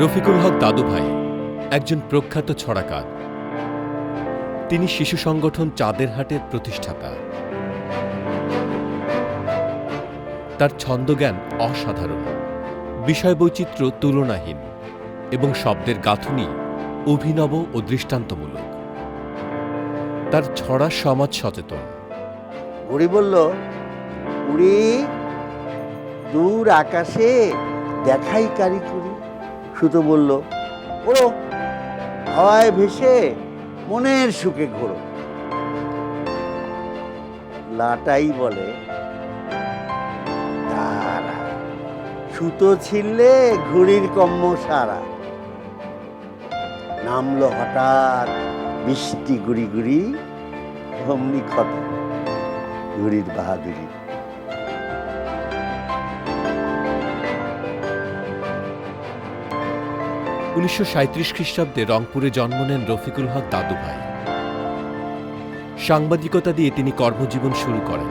রফিকুল হক দাদুভাই একজন প্রখ্যাত ছড়াকার। তিনি শিশু সংগঠন চাঁদের হাটের প্রতিষ্ঠাতা। তার ছন্দজ্ঞান অসাধারণ, বিষয়বৈচিত্র্য তুলনাহীন এবং শব্দের গাঁথুনি অভিনব ও দৃষ্টান্তমূলক। তার ছড়া সমাজ সচেতন। বুড়ি বলল, উড়ি দূর আকাশে দেখাই কারিকুরি। সুতো বলল, ওড়ো হাওয়ায় ভেসে মনের সুখে ঘোরো। লাটাই বলে, তারা সুতো ছিললে ঘুড়ির কম্ম সারা। নামলো হঠাৎ বৃষ্টি গুড়ি গুড়ি, অমনি ক্ষত ঘুড়ির বাহাদুরি। 1937 খ্রিস্টাব্দে রংপুরে জন্ম নেন রফিকুল হক দাদুভাই। সাংবাদিকতা দিয়ে তিনি কর্মজীবন শুরু করেন।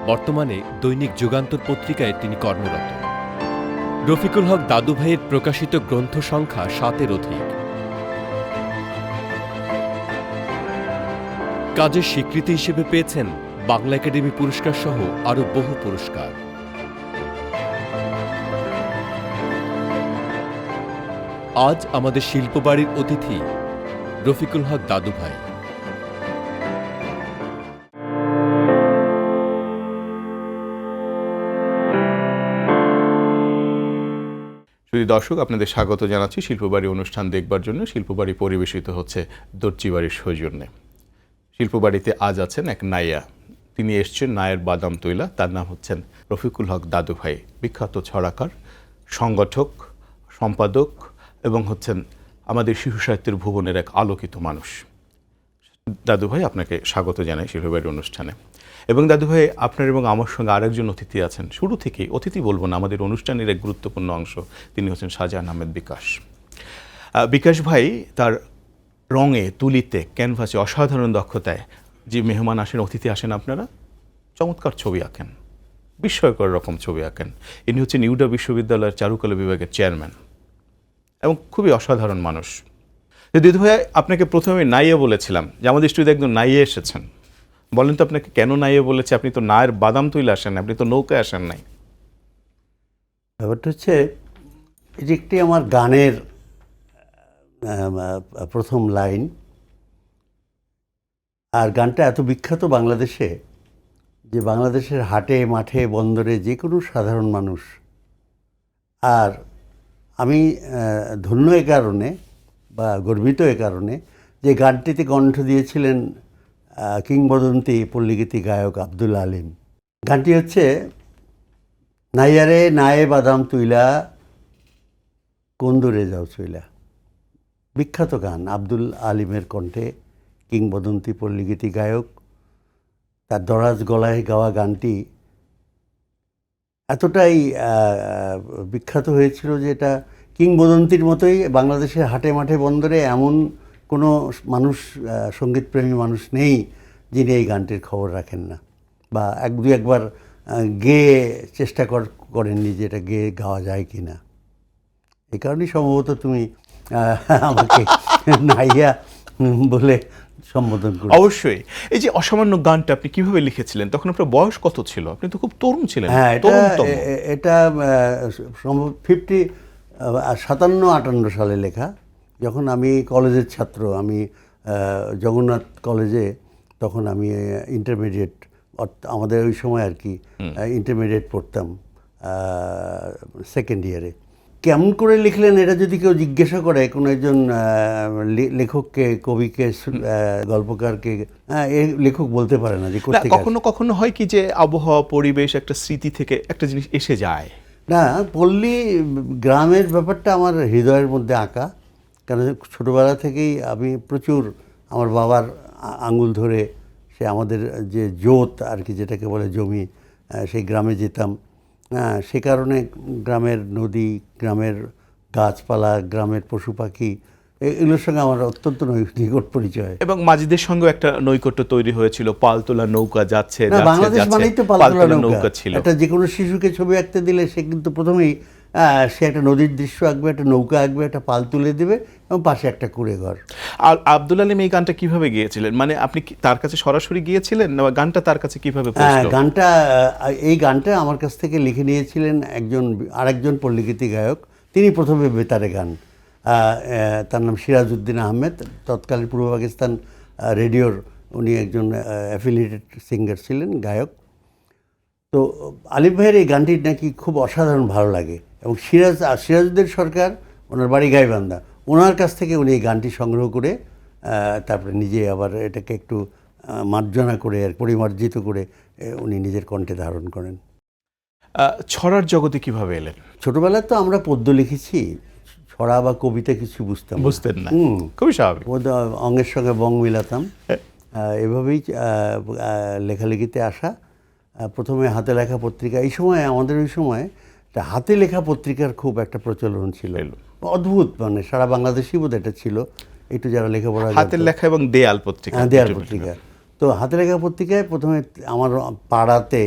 বর্তমানে দৈনিক যুগান্তর পত্রিকায় তিনি কর্মরত। রফিকুল হক দাদুভাইয়ের প্রকাশিত গ্রন্থ সংখ্যা 7-এর অধিক। কাজের স্বীকৃতি হিসেবে পেয়েছেন বাংলা একাডেমি পুরস্কার সহ আরও বহু পুরস্কার। আজ আমাদের শিল্পবাড়ির অতিথি রফিকুল হক দাদুভাই। দর্শক, আপনাদের স্বাগত জানাচ্ছি শিল্পবাড়ি অনুষ্ঠান দেখবার জন্য। শিল্পবাড়ি পরিবেশিত হচ্ছে দর্জিবাড়ির সৌজন্যে। শিল্পবাড়িতে আজ আছেন এক নাইয়া। তিনি এসছেন নায়ের বাদাম তৈলা। তার নাম হচ্ছেন রফিকুল হক দাদুভাই। বিখ্যাত ছড়াকার, সংগঠক, সম্পাদক এবং হচ্ছেন আমাদের শিশু সাহিত্যের ভুবনের এক আলোকিত মানুষ। দাদুভাই, আপনাকে স্বাগত জানাই শিল্পবাড়ির অনুষ্ঠানে। এবং দাদুভাই, আপনার এবং আমার সঙ্গে আরেকজন অতিথি আছেন। শুরু থেকেই অতিথি বলবো না, আমাদের অনুষ্ঠানের এক গুরুত্বপূর্ণ অংশ। তিনি হচ্ছেন শাহজাহান আহমেদ বিকাশ। বিকাশ ভাই তার রঙে, তুলিতে, ক্যানভাসে অসাধারণ দক্ষতায় যে মেহমান আসেন, অতিথি আসেন, আপনারা চমৎকার ছবি আঁকেন, বিস্ময়কর রকম ছবি আঁকেন। ইনি হচ্ছেন ইউডা বিশ্ববিদ্যালয়ের চারুকলা বিভাগের চেয়ারম্যান এবং খুবই অসাধারণ মানুষ। দিদিভাই, আপনাকে প্রথমে নাইয়ে বলেছিলাম যে আমাদের স্টুডিওতে একদম নাইয়ে এসেছেন। বলেন তো আপনাকে কেন নাইয়ে বলেছে? আপনি তো নায়ের বাদাম তুলে আসেন না, আপনি তো নৌকায় আসেন নাই। ব্যাপারটা হচ্ছে, এটি একটি আমার গানের প্রথম লাইন। আর গানটা এত বিখ্যাত বাংলাদেশে যে বাংলাদেশের হাটে, মাঠে, বন্দরে যে কোনো সাধারণ মানুষ। আর আমি ধন্য এ কারণে বা গর্বিত এ কারণে যে গানটিতে কণ্ঠ দিয়েছিলেন কিংবদন্তি পল্লীগীতি গায়ক আব্দুল আলিম। গানটি হচ্ছে, নাইয়ারে নায়ে বাদাম তুইলা কোন দূরে যাও চইলা। বিখ্যাত গান, আব্দুল আলিমের কণ্ঠে, কিংবদন্তি পল্লীগীতি গায়ক। তার দরাজ গলায় গাওয়া গানটি এতটাই বিখ্যাত হয়েছিল যে এটা কিংবদন্তির মতোই বাংলাদেশের হাটে, মাঠে, বন্দরে এমন কোনো মানুষ, সঙ্গীতপ্রেমী মানুষ নেই যিনি এই গানটির খবর রাখেন না বা একবার গেয়ে চেষ্টা করেননি যে এটা গেয়ে গাওয়া যায় কি না। এই কারণেই সম্ভবত তুমি আমাকে নাইয়া বলে সম্বোধন করি। অবশ্যই। এই যে অসামান্য গানটা আপনি কিভাবে লিখেছিলেন? তখন আপনার বয়স কত ছিল? আপনি তো খুব তরুণ ছিলেন। হ্যাঁ, এটা সম্ভব 57-58 সালে লেখা। যখন আমি কলেজের ছাত্র, আমি জগন্নাথ কলেজে, তখন আমি ইন্টারমিডিয়েট, আমাদের ওই সময় আর কি ইন্টারমিডিয়েট পড়তাম, সেকেন্ড ইয়ারে। কেমন করে লিখলেন এটা যদি কেউ জিজ্ঞাসা করে কোনো একজন লেখককে, কবিকে, গল্পকারকে, এই লেখক বলতে পারে না যে কোথায়। কখনো কখনো হয় কি যে আবহাওয়া, পরিবেশ, একটা স্মৃতি থেকে একটা জিনিস এসে যায়। না, পল্লী গ্রামের ব্যাপারটা আমার হৃদয়ের মধ্যে আঁকা। কারণ ছোটোবেলা থেকেই আমি প্রচুর আমার বাবার আঙুল ধরে সে আমাদের যে জোত আর কি, যেটাকে বলে জমি, সেই গ্রামে যেতাম। সে কারণে গ্রামের নদী, গ্রামের গাছপালা, গ্রামের পশু পাখি, এগুলোর সঙ্গে আমার অত্যন্ত নিকট পরিচয়। এবং মাঝিদের সঙ্গে একটা নৈকট্য তৈরি হয়েছিল। পালতোলা নৌকা যাচ্ছে, বাংলাদেশ মানেই তো পালতোলা নৌকা ছিল। একটা যে কোনো শিশুকে ছবি আঁকতে দিলে সে কিন্তু প্রথমেই সে একটা নদীর দৃশ্য আঁকবে, একটা নৌকা আঁকবে, একটা পাল তুলে দেবে এবং পাশে একটা কুঁড়ে ঘর। আর আব্দুল আলীম এই গানটা কিভাবে গিয়েছিলেন? মানে আপনি কি তার কাছে সরাসরি গিয়েছিলেন না গানটা তার কাছে কিভাবে পৌঁছলো? এই গানটা আমার কাছ থেকে লিখে নিয়েছিলেন আরেকজন পল্লীগীতি গায়ক। তিনি প্রথমে বেতারে গান, তার নাম সিরাজউদ্দিন আহমেদ, তৎকালীন পূর্ব পাকিস্তান রেডিওর উনি একজন অ্যাফিলিয়েটেড সিঙ্গার ছিলেন, গায়ক। তো আলিফ ভাইয়ের এই গানটি নাকি খুব অসাধারণ ভালো লাগে এবং সিরাজউদ্দিন সরকার, ওনার বাড়ি গাইবান্ধা, ওনার কাছ থেকে উনি এই গানটি সংগ্রহ করে তারপরে নিজে আবার এটাকে একটু মার্জনা করে আর পরিমার্জিত করে উনি নিজের কণ্ঠে ধারণ করেন। ছড়ার জগতে কিভাবে এলেন? ছোটবেলায় তো আমরা পদ্য লিখেছি, ছড়া বা কবিতা কিছু বুঝতেন না, খুবই স্বাভাবিক। অঙ্গের সঙ্গে বং মিলাতাম, এভাবেই লেখালেখিতে আসা। প্রথমে হাতে লেখা পত্রিকা, এই সময় আমাদের ওই সময় হাতে লেখা পত্রিকার খুব একটা প্রচলন ছিল, অদ্ভুত, মানে সারা বাংলাদেশই বোধ এটা ছিল, একটু যারা লেখাপড়া, হাতের লেখা এবং দেয়াল পত্রিকা। দেয়াল পত্রিকা। তো হাতে লেখা পত্রিকায় প্রথমে আমার পাড়াতে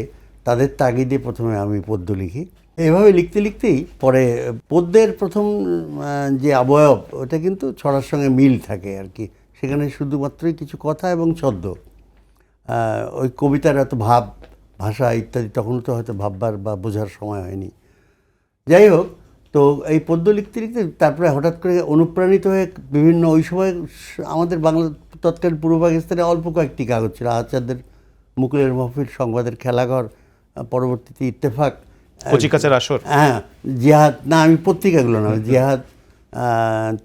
তাদের তাগিদে প্রথমে আমি পদ্য লিখি। এভাবে লিখতে লিখতেই পরে পদ্যের প্রথম যে অবয়ব, ওটা কিন্তু ছড়ার সঙ্গে মিল থাকে আর কি। সেখানে শুধুমাত্রই কিছু কথা এবং ছদ্ম, ওই কবিতার এত ভাব, ভাষা ইত্যাদি তখন তো হয়তো ভাববার বা বোঝার সময় হয়নি। যাই হোক, তো এই পদ্য লিখতে লিখতে তারপরে হঠাৎ করে অনুপ্রাণিত হয়ে বিভিন্ন, ওই সময় আমাদের বাংলা তৎকালীন পূর্ব পাকিস্তানে অল্প কয়েকটি কাগজ ছিল, আচার্যদের মুকুলের মহফিল, সংবাদের খেলাঘর, পরবর্তীতে ইত্তেফাক, কচিকাচার আসর, হ্যাঁ, জিহাদ, না আমি পত্রিকাগুলো না, জিহাদ,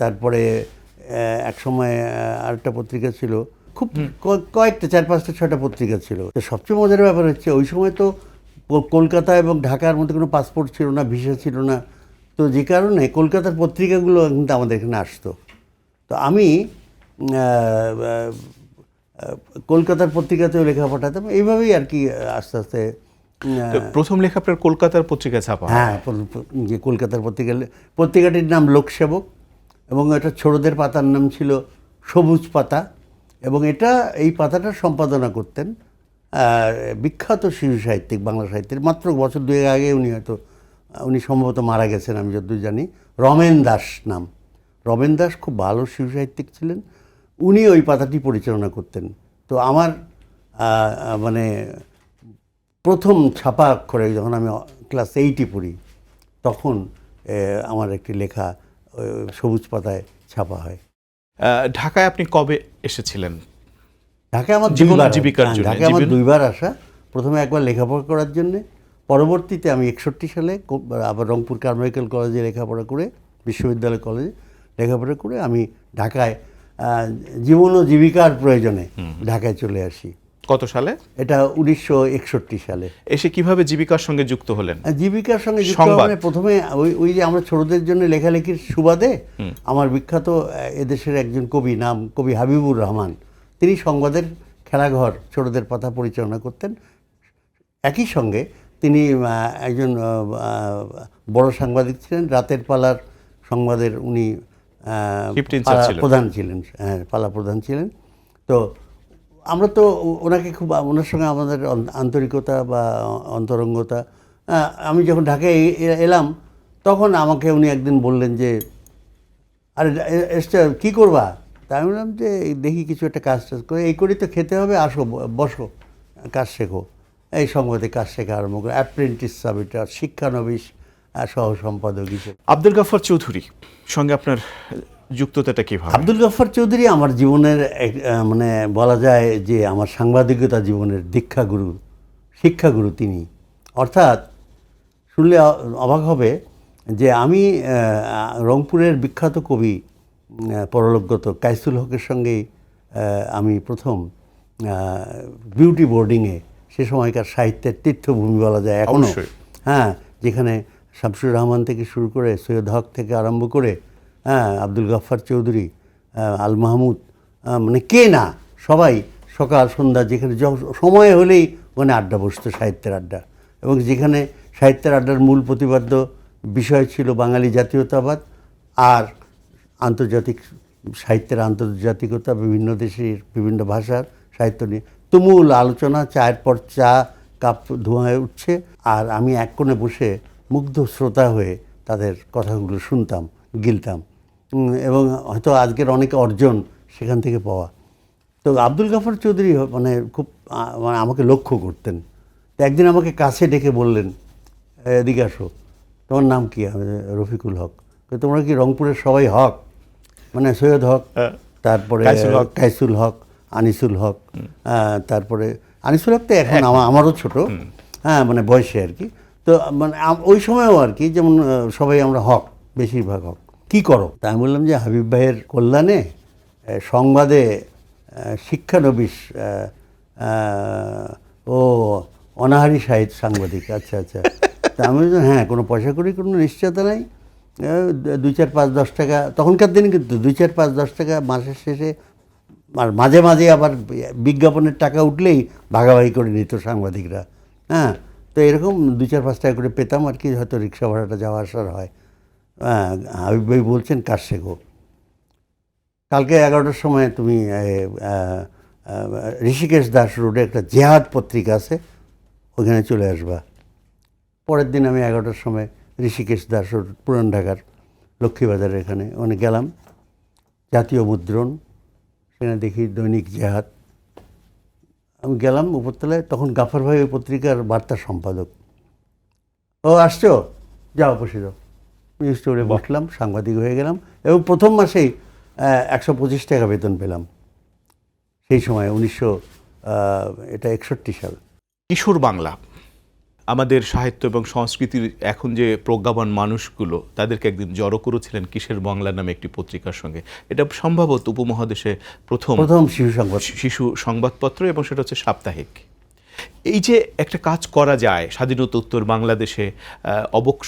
তারপরে এক সময় আরেকটা পত্রিকা ছিল, খুব কয়েকটা 4-5টা 6টা পত্রিকা ছিল। তো সবচেয়ে মজার ব্যাপার হচ্ছে ওই সময় তো কলকাতা এবং ঢাকার মধ্যে কোনো পাসপোর্ট ছিল না, ভিসা ছিল না, তো যে কারণে কলকাতার পত্রিকাগুলো কিন্তু আমাদের এখানে আসতো। তো আমি কলকাতার পত্রিকাতেও লেখা পাঠাতাম, এইভাবেই আর কি আস্তে আস্তে। প্রথম লেখা আপনার কলকাতার পত্রিকায় ছাপা? হ্যাঁ, যে কলকাতার পত্রিকাটির নাম লোকসেবক, এবং এটা ছোটদের পাতার নাম ছিল সবুজ পাতা, এবং এই পাতাটা সম্পাদনা করতেন বিখ্যাত শিশু সাহিত্যিক, বাংলা সাহিত্যের, মাত্র বছর 2 আগে উনি সম্ভবত মারা গেছেন আমি যতদূর জানি, রমেন দাস নাম। রমেন দাস খুব ভালো শিশু সাহিত্যিক ছিলেন, উনি ওই পাতাটি পরিচালনা করতেন। তো আমার মানে প্রথম ছাপা অক্ষরে যখন আমি ক্লাস 8-এ পড়ি, তখন আমার একটি লেখা সবুজ পাতায় ছাপা হয়। ঢাকায় আপনি কবে এসেছিলেন? ঢাকায় আমার ঢাকায় আমার 2বার আসা। প্রথমে একবার লেখাপড়া করার জন্যে, পরবর্তীতে আমি 61 সালে আবার রংপুর কারমাইকেল কলেজে লেখাপড়া করে, বিশ্ববিদ্যালয় কলেজে লেখাপড়া করে আমি ঢাকায় জীবন ও জীবিকার প্রয়োজনে ঢাকায় চলে আসি। কত সালে? এটা 1961 সালে। এসে কিভাবে জীবিকার সঙ্গে যুক্ত হলেন? জীবিকার সঙ্গে যুক্ত মানে প্রথমে ওই যে আমরা ছোটদের জন্য লেখালেখির সুবাদে আমার বিখ্যাত এদেশের একজন কবি হাবিবুর রহমান, তিনি সংবাদের খেলাঘর, ছোটদের পাতা পরিচালনা করতেন। একই সঙ্গে তিনি একজন বড় সাংবাদিক ছিলেন, রাতের পালার সংবাদের উনি প্রধান ছিলেন, পালা প্রধান ছিলেন। তো আমরা তো ওনার সঙ্গে আমাদের আন্তরিকতা বা অন্তরঙ্গতা, আমি যখন ঢাকায় এলাম তখন আমাকে উনি একদিন বললেন যে, আরে এস্টার কী করবা? তাই আমি বললাম যে দেখি কিছু একটা কাজ করে, এই করেই তো খেতে হবে, আসো বসো, কাজ শেখো। এই সংবাদে কাজ শেখা আরম্ভ করে, অ্যাপ্রেন্টিস সাবিটার, শিক্ষানবিশ সহ সম্পাদক হিসেবে। আব্দুল গাফফার চৌধুরী সঙ্গে আপনার যুক্ততাটা কীভাবে? আব্দুল গাফফার চৌধুরী আমার জীবনের মানে বলা যায় যে আমার সাংবাদিকতা জীবনের শিক্ষাগুরু তিনি। অর্থাৎ শুনলে অবাক হবে যে আমি রংপুরের বিখ্যাত কবি পরলোকগত কাইসুল হকের সঙ্গেই আমি প্রথম বিউটি বোর্ডিংয়ে, সে সময়কার সাহিত্যের তীর্থভূমি বলা যায় এখনও, হ্যাঁ, যেখানে শামসুর রহমান থেকে শুরু করে সৈয়দ হক থেকে আরম্ভ করে, হ্যাঁ, আব্দুল গাফফার চৌধুরী, আল মাহমুদ, মানে কে না, সবাই সকাল সন্ধ্যা যেখানে সময় হলেই ওখানে আড্ডা বসতো, সাহিত্যের আড্ডা, এবং যেখানে সাহিত্যের আড্ডার মূল প্রতিপাদ্য বিষয় ছিল বাঙালি জাতীয়তাবাদ আর আন্তর্জাতিক সাহিত্যের আন্তর্জাতিকতা, বিভিন্ন দেশের বিভিন্ন ভাষার সাহিত্য নিয়ে তুমুল আলোচনা, চায়ের পর চা, কাপ ধোঁয়ায় উঠছে, আর আমি এক কোণে বসে মুগ্ধ শ্রোতা হয়ে তাদের কথাগুলো শুনতাম, গিলতাম, এবং হয়তো আজকের অনেক অর্জন সেখান থেকে পাওয়া। তো আব্দুল গাফর চৌধুরী মানে খুব মানে আমাকে লক্ষ্য করতেন। তো একদিন আমাকে কাছে ডেকে বললেন, এদিকে আসো, তোমার নাম কি? আমি রফিকুল হক। তোমরা কি রংপুরের সবাই হক? মানে সৈয়দ হক, তারপরে কাইসুল হক, আনিসুল হক, তারপরে আনিসুল হক তো এখন আমারও ছোট, হ্যাঁ মানে বয়সে আর কি। তো মানে ওই সময়ও আর কি যেমন সবাই আমরা হক, বেশিরভাগ হক। কি করো? তা আমি বললাম যে হাবিব ভাইয়ের কল্যাণে সংবাদে শিক্ষানবিশ ও অনাহারী সাংবাদিক। আচ্ছা আচ্ছা। তা আমি বললাম হ্যাঁ, কোনো পয়সা করি কোনো নিশ্চয়তা নাই, 2, 4, 5, 10 টাকা তখনকার দিনে, কিন্তু 2, 4, 5, 10 টাকা মাসের শেষে, আর মাঝে মাঝে আবার বিজ্ঞাপনের টাকা উঠলেই ভাগাভাগি করে নিত সাংবাদিকরা। হ্যাঁ, তো এরকম 2, 4, 5 টাকা করে পেতাম আর কি, হয়তো রিক্সা ভাড়াটা যাওয়া আসার হয়। হ্যাঁ, হাবিব ভাই বলছেন কাজ শেখো, কালকে 11টার সময় তুমি ঋষিকেশ দাস রোডে একটা জেহাদ পত্রিকা আছে, ওখানে চলে আসবা। পরের দিন আমি 11টার সময় ঋষিকেশ দাস রোড, পুরান ঢাকার লক্ষ্মীবাজারের এখানে গেলাম, জাতীয় মুদ্রণ, সেখানে দেখি দৈনিক জেহাদ। আমি গেলাম উপরতলায়, তখন গাফর ভাই ওই পত্রিকার বার্তা সম্পাদক। ও আসছো, যাও বসে যাও। স্টোরে বসলাম, সাংবাদিক হয়ে গেলাম, এবং প্রথম মাসেই 125 টাকা বেতন পেলাম। সেই সময় 1961 সাল। কিশোর বাংলা, আমাদের সাহিত্য এবং সংস্কৃতির এখন যে প্রজ্ঞাবান মানুষগুলো তাদেরকে একদিন জড়ো করেছিলেন কিশোর বাংলা নামে একটি পত্রিকার সঙ্গে। এটা সম্ভবত উপমহাদেশে প্রথম শিশু সংবাদপত্র, এবং সেটা হচ্ছে সাপ্তাহিক। এই যে একটা কাজ করা যায় স্বাধীনতা উত্তর বাংলাদেশে,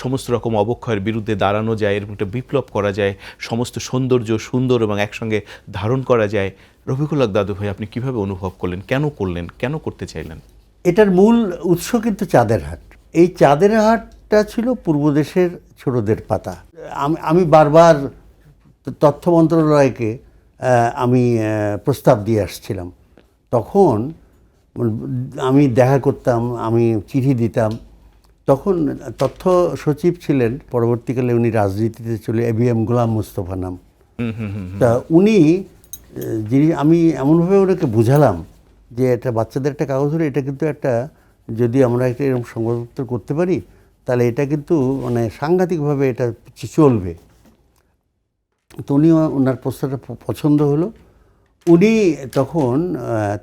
সমস্ত রকম অবক্ষয়ের বিরুদ্ধে দাঁড়ানো যায়, এরকম একটা বিপ্লব করা যায়, সমস্ত সৌন্দর্য সুন্দর এবং একসঙ্গে ধারণ করা যায়। রফিকুল হক দাদু ভাই, আপনি কিভাবে অনুভব করলেন, কেন করলেন, কেন করতে চাইলেন? এটার মূল উৎস কিন্তু চাঁদের হাট। এই চাঁদের হাটটা ছিল পূর্বদেশের ছোটদের পাতা। আমি বারবার তথ্য মন্ত্রণালয়কে আমি প্রস্তাব দিয়ে আসছিলাম। তখন আমি দেখা করতাম, আমি চিঠি দিতাম। তখন তথ্য সচিব ছিলেন, পরবর্তীকালে উনি রাজনীতিতে চলে ABM গোলাম মোস্তফা নাম। তা উনি যিনি, আমি এমনভাবে ওনাকে বুঝালাম যে এটা বাচ্চাদের একটা কাগজ হলে, এটা কিন্তু একটা, যদি আমরা একটা এরকম সংবাদপত্র করতে পারি তাহলে এটা কিন্তু মানে সাংঘাতিকভাবে এটা চলবে। তো উনি, ওনার প্রস্তাবটা পছন্দ হলো। উনি তখন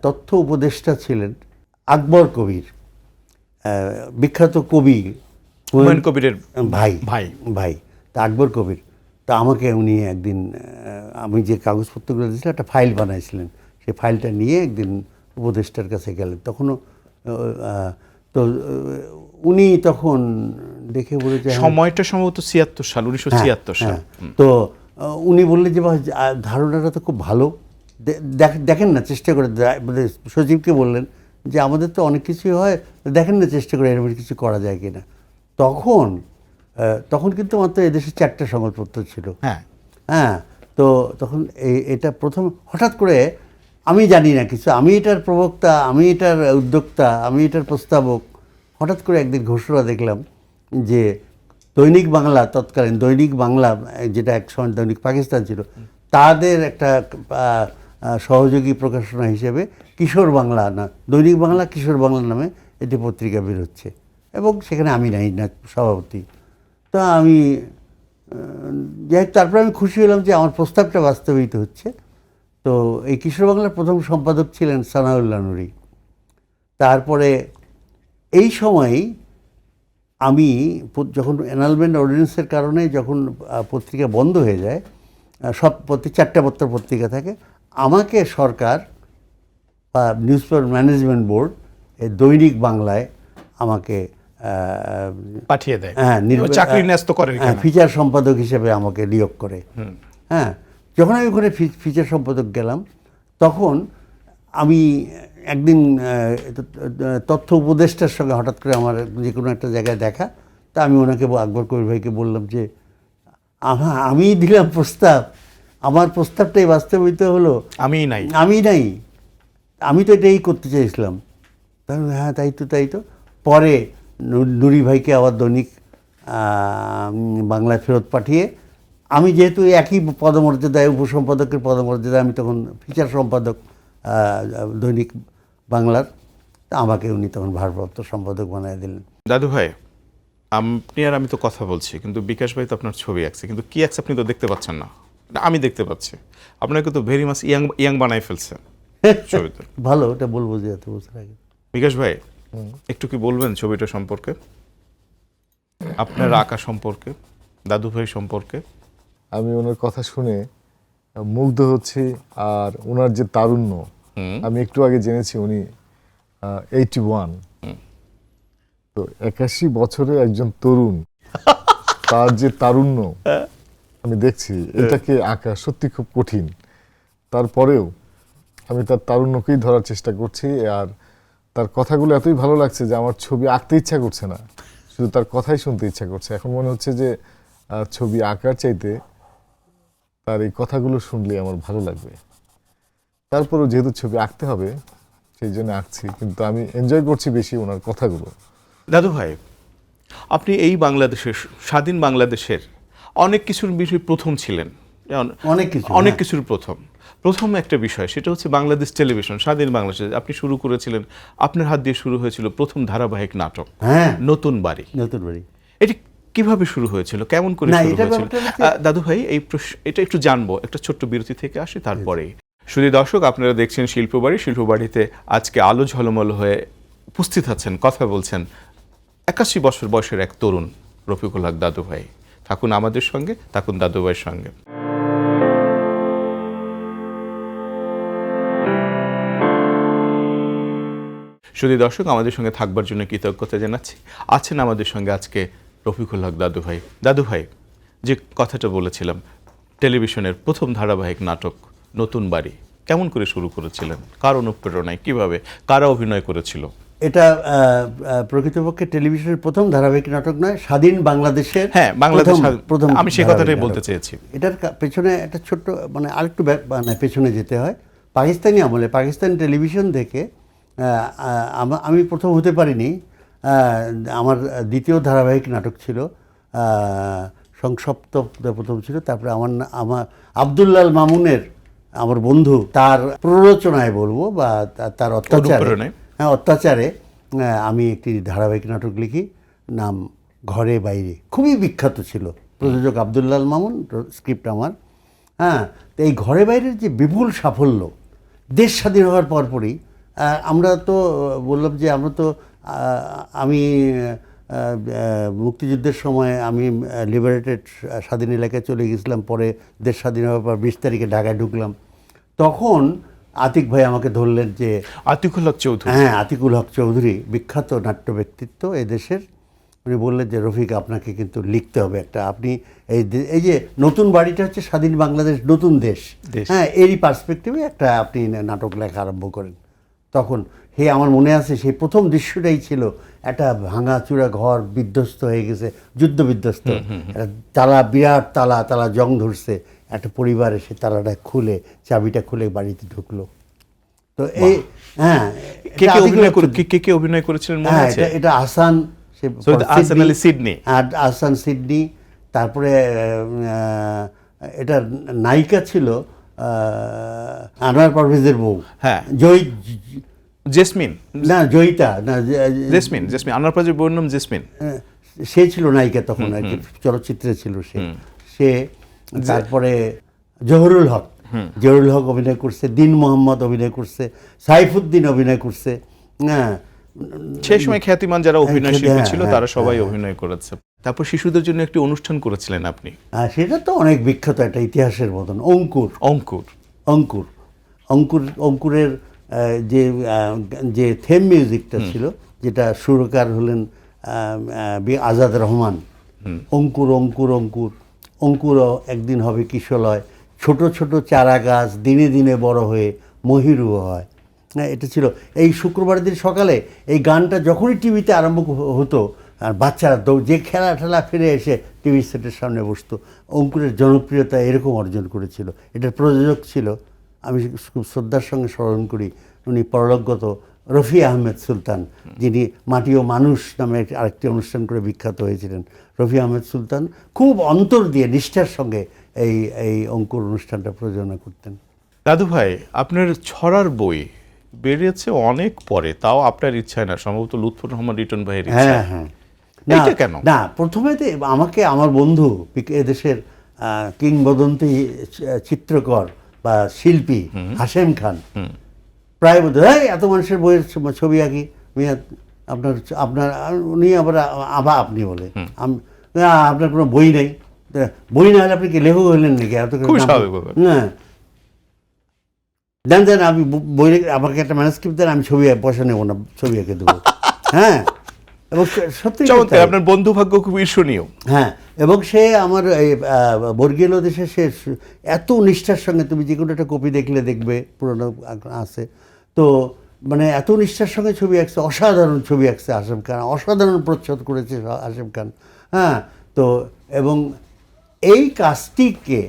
তথ্য উপদেষ্টা ছিলেন আকবর কবির, বিখ্যাত কবি হুমায়ুন কবিরের ভাই তা আকবর কবির। তা আমাকে উনি একদিন, আমি যে কাগজপত্রগুলো দিয়েছিলাম একটা ফাইল বানাইছিলেন, সেই ফাইলটা নিয়ে একদিন উপদেষ্টার কাছে গেলেন। তখনও তো উনি তখন দেখে বলে যে সময়টা সম্ভবত 76 সাল, 1976 সাল। তো উনি বললেন যে ধারণাটা তো খুব ভালো, দেখেন না চেষ্টা করে। সচিবকে বললেন যে আমাদের তো অনেক কিছুই হয়, দেখেন না চেষ্টা করে এরকম কিছু করা যায় কিনা। তখন কিন্তু মাত্র এদেশে 4টা সংবাদপত্র ছিল। হ্যাঁ, তো তখন এটা প্রথম হঠাৎ করে, আমি জানি না কিছু, আমি এটার প্রবক্তা, আমি এটার উদ্যোক্তা, আমি এটার প্রস্তাবক। হঠাৎ করে একদিন ঘোষণা দেখলাম যে দৈনিক বাংলা, তৎকালীন দৈনিক বাংলা, যেটা এক সময় দৈনিক পাকিস্তান ছিল, তাদের একটা সহযোগী প্রকাশনা হিসেবে কিশোর বাংলা না, দৈনিক বাংলা কিশোর বাংলা নামে এটি পত্রিকা বেরোচ্ছে, এবং সেখানে আমি নাই না সভাপতি। তা আমি যাই, তারপরে আমি খুশি হলাম যে আমার প্রস্তাবটা বাস্তবায়িত হচ্ছে। তো এই কিশোর বাংলার প্রথম সম্পাদক ছিলেন সানাউল্লাহ নুরি। তারপরে এই সময়ই আমি যখন এনালমেন্ট অর্ডিন্যান্সের কারণে যখন পত্রিকা বন্ধ হয়ে যায়, সব 4টা পত্রিকা থাকে, আমাকে সরকার বা নিউজ পেপার ম্যানেজমেন্ট বোর্ড এই দৈনিক বাংলায় আমাকে পাঠিয়ে দেয়, চাকরি ন্যস্ত করে, ফিচার সম্পাদক হিসেবে আমাকে নিয়োগ করে। হ্যাঁ, যখন আমি ওখানে ফিচার সম্পাদক গেলাম, তখন আমি একদিন তথ্য উপদেষ্টার সঙ্গে হঠাৎ করে আমার যে কোনো একটা জায়গায় দেখা। তা আমি ওনাকে, আকবর কবির ভাইকে বললাম যে আমি দিলাম প্রস্তাব, আমার প্রস্তাবটাই বাস্তবায়িত হলো, আমি নাই, আমি তো এটাই করতে চেয়েছিলাম। হ্যাঁ, তাই তো। পরে নুরি ভাইকে আবার দৈনিক বাংলায় ফেরত পাঠিয়ে আমি যেহেতু একই পদমর্যাদায়, উপসম্পাদকের পদমর্যাদায়, আমি তখন ফিচার সম্পাদক দৈনিক বাংলার, তা আমাকে উনি তখন ভারপ্রাপ্ত সম্পাদক বানিয়ে দিলেন। দাদু ভাই, আপনি আর আমি তো কথা বলছি, কিন্তু বিকাশ ভাই তো আপনার ছবি আঁকছে, কিন্তু কি আঁকছে আপনি তো দেখতে পাচ্ছেন না, এটা আমি দেখতে পাচ্ছি। আপনাকে তো ভেরি মাস ইয়াং বানাই ফেলছে ছবিতে। ভালো, ওটা বলবো যে এত বছর আগে। বিকাশ ভাই, একটু কি বলবেন ছবিটা সম্পর্কে, আপনার আঁকা সম্পর্কে, দাদু ভাই সম্পর্কে? আমি ওনার কথা শুনে মুগ্ধ হচ্ছি, আর ওনার যে তারুণ্য, আমি একটু আগে জেনেছি উনি 81, তো 81 বছরের একজন তরুণ, তার যে তারুণ্য আমি দেখছি, এটাকে আঁকা সত্যি খুব কঠিন। তারপরেও আমি তার তারুণ্যকেই ধরার চেষ্টা করছি, আর তার কথাগুলো এতই ভালো লাগছে যে আমার ছবি আঁকতে ইচ্ছা করছে না, শুধু তার কথাই শুনতে ইচ্ছা করছে। এখন মনে হচ্ছে যে ছবি আঁকার চাইতে তার এই কথাগুলো শুনলে আমার ভালো লাগবে। তারপরেও যেহেতু ছবি আঁকতে হবে সেই জন্য আঁকছি, কিন্তু আমি এনজয় করছি বেশি ওনার কথাগুলো। দাদু ভাই, আপনি এই বাংলাদেশের, স্বাধীন বাংলাদেশের অনেক কিছুর বিষয় প্রথম ছিলেন, অনেক কিছুর প্রথম একটা বিষয়, সেটা হচ্ছে বাংলাদেশ টেলিভিশন, স্বাধীন বাংলাদেশে আপনি শুরু করেছিলেন, আপনার হাত দিয়ে শুরু হয়েছিল প্রথম ধারাবাহিক নাটক নতুন বাড়ি। এটি কিভাবে শুরু হয়েছিল, কেমন করে শুরু হয়েছিল? দাদু ভাই, এটা একটু জানবো, একটা ছোট্ট বিরতি থেকে আসি, তারপরে। শুধু দর্শক, আপনারা দেখছেন শিল্পবাড়ি। শিল্পবাড়িতে আজকে আলো ঝলমল হয়ে উপস্থিত আছেন, কথা বলছেন 81 বছর বয়সের এক তরুণ রফিকুল হক দাদু ভাই। থাকুন আমাদের সঙ্গে, থাকুন দাদু ভাইয়ের সঙ্গে। শুধু দর্শক, আমাদের সঙ্গে থাকবার জন্য কৃতজ্ঞতা জানাচ্ছি। আছেন আমাদের সঙ্গে আজকে রফিকুল হক দাদু ভাই। দাদু ভাই, যে কথাটা বলেছিলাম, টেলিভিশনের প্রথম ধারাবাহিক নাটক নতুন বাড়ি কেমন করে শুরু করেছিলেন, কার অনুপ্রেরণায়, কিভাবে, কারা অভিনয় করেছিল? এটা প্রকৃতপক্ষে টেলিভিশনের প্রথম ধারাবাহিক নাটক নয়, স্বাধীন বাংলাদেশের, হ্যাঁ, বাংলাদেশ প্রথম, আমি সেই কথাটাই ধারাবাহিক বলতে নাটক। চেয়েছি। এটার পেছনে একটা ছোট্ট, মানে আরেকটু পেছনে যেতে হয়। পাকিস্তানি আমলে, পাকিস্তানি টেলিভিশন থেকে আমি প্রথম হতে পারিনি। আমার দ্বিতীয় ধারাবাহিক নাটক ছিল, সংসপ্তম প্রথম ছিল। তারপরে আমার আব্দুল্লাল মামুনের, আমার বন্ধু, তার প্ররোচনায় বলবো, বা তার অত্যাচারে আমি একটি ধারাবাহিক নাটক লিখি, নাম ঘরে বাইরে। খুবই বিখ্যাত ছিল, প্রযোজক আব্দুল্লাল মামুন, স্ক্রিপ্ট আমার। তো এই ঘরে বাইরের যে বিপুল সাফল্য, দেশ স্বাধীন হওয়ার পরপরই, আমরা তো বললাম যে আমি মুক্তিযুদ্ধের সময় আমি লিবারেটেড স্বাধীন এলাকায় চলে গেছিলাম, পরে দেশ স্বাধীন হওয়ার পর 20 তারিখে ঢাকায় ঢুকলাম। তখন আতিক ভাই আমাকে ধরলেন যে, আতিকুল হক চৌধুরী, আতিকুল হক চৌধুরী, বিখ্যাত নাট্য ব্যক্তিত্ব এই দেশের। উনি বললেন যে, রফিক, আপনাকে কিন্তু লিখতে হবে একটা, আপনি এই যে নতুন বাড়িটা হচ্ছে স্বাধীন বাংলাদেশ, নতুন দেশ, এরই পার্সপেক্টিভে একটা আপনি নাটক লেখা আরম্ভ করেন। তখন আমার মনে আছে সেই প্রথম দৃশ্যটাই ছিল একটা ভাঙাচুরা ঘর, বিধ্বস্ত হয়ে গেছে, যুদ্ধ বিধ্বস্ত, তালা, বিরাট তালা জং ধরছে। একটা পরিবার এসে তালাটা খুলে, চাবিটা খুলে বাড়িতে ঢুকলো। তো এই কে অভিনয় করেছিলেন মনে আছে? এটা আহসান সিডনি। তারপরে এটার নায়িকা ছিল আনোয়ার পারভেজের বউ, জেসমিন, না জয়িতা, না জেসমিন, আনোয়ার পারভেজের বউর নাম জেসমিন। সে ছিল নায়িকা তখন, আর কি চলচ্চিত্রে ছিল সে। তারপরে জহুরুল হক অভিনয় করছে, দিন মোহাম্মদ অভিনয় করছে, সাইফুদ্দিন অভিনয় করছে। সেই সময় খ্যাতিমান যারা অভিনয় শিল্পী ছিল তারা সবাই অভিনয় করেছে। তারপর শিশুদের জন্য একটি অনুষ্ঠান করেছিলেন আপনি। সেটা তো অনেক বিখ্যাত, একটা ইতিহাসের মতন, অঙ্কুরের যে থেম মিউজিকটা ছিল, যেটা সুরকার হলেন আজাদ রহমান। অঙ্কুর একদিন হবে কিশলয়, ছোট ছোট চারা গাছ দিনে দিনে বড় হয়ে মহিরু হয়। এটা ছিল এই শুক্রবার দিন সকালে। এই গানটা যখনই টিভিতে আরম্ভ হতো, আর বাচ্চারা যে খেলা ফিরে এসে টিভি সেটের সামনে বসতো। অঙ্কুরের জনপ্রিয়তা এরকম অর্জন করেছিল। এটার প্রযোজক ছিল, আমি খুব শ্রদ্ধার সঙ্গে স্মরণ করি, উনি পরলোকগত রফি আহমেদ সুলতান, যিনি মাটি ও মানুষ নামে আরেকটি অনুষ্ঠান করে বিখ্যাত হয়েছিলেন। রফি আহমেদ সুলতান খুব অন্তর দিয়ে নিষ্ঠার সঙ্গে এই অঙ্কুর অনুষ্ঠানটা প্রযোজনা করতেন। দাদু ভাই, আপনার ছড়ার বই বেরিয়েছে অনেক পরে, তাও আপনার ইচ্ছায় না, সম্ভবত লুৎফর রহমান রিটন ভাইয়ের ইচ্ছা। হ্যাঁ হ্যাঁ, এটা কেন? না, প্রথমে তো আমাকে আমার বন্ধু এদেশের কিংবদন্তি চিত্রকর বা শিল্পী হাশেম খান প্রায় বলতে, এত মানুষের বইয়ের ছবি আঁকি, আপনার আপনার উনি আবার আপনি বলে, আপনার কোনো বই নেই, বই না হলে আপনি কি লেখক হলেন নাকি? এত হ্যাঁ, দেন আমি বই আমাকে একটা ম্যানুস্ক্রিপ্ট দেন, আমি ছবি পয়সা নেবো না, ছবি এঁকে দেবো। হ্যাঁ, এবং সত্যি আপনার বন্ধু ভাগ্য খুব ঈর্ষণীয়। হ্যাঁ, এবং সে আমার এই বর্গীয় দেশে সে এত নিষ্ঠার সঙ্গে, তুমি যে কোনো একটা কপি দেখলে দেখবে, পুরোনো আছে তো, মানে এত নিষ্ঠার সঙ্গে ছবি আঁকছে, অসাধারণ ছবি আঁকছে হাশেম খান, অসাধারণ প্রচ্ছদ করেছে হাশেম খান। হ্যাঁ, তো এবং এই কাজটিকে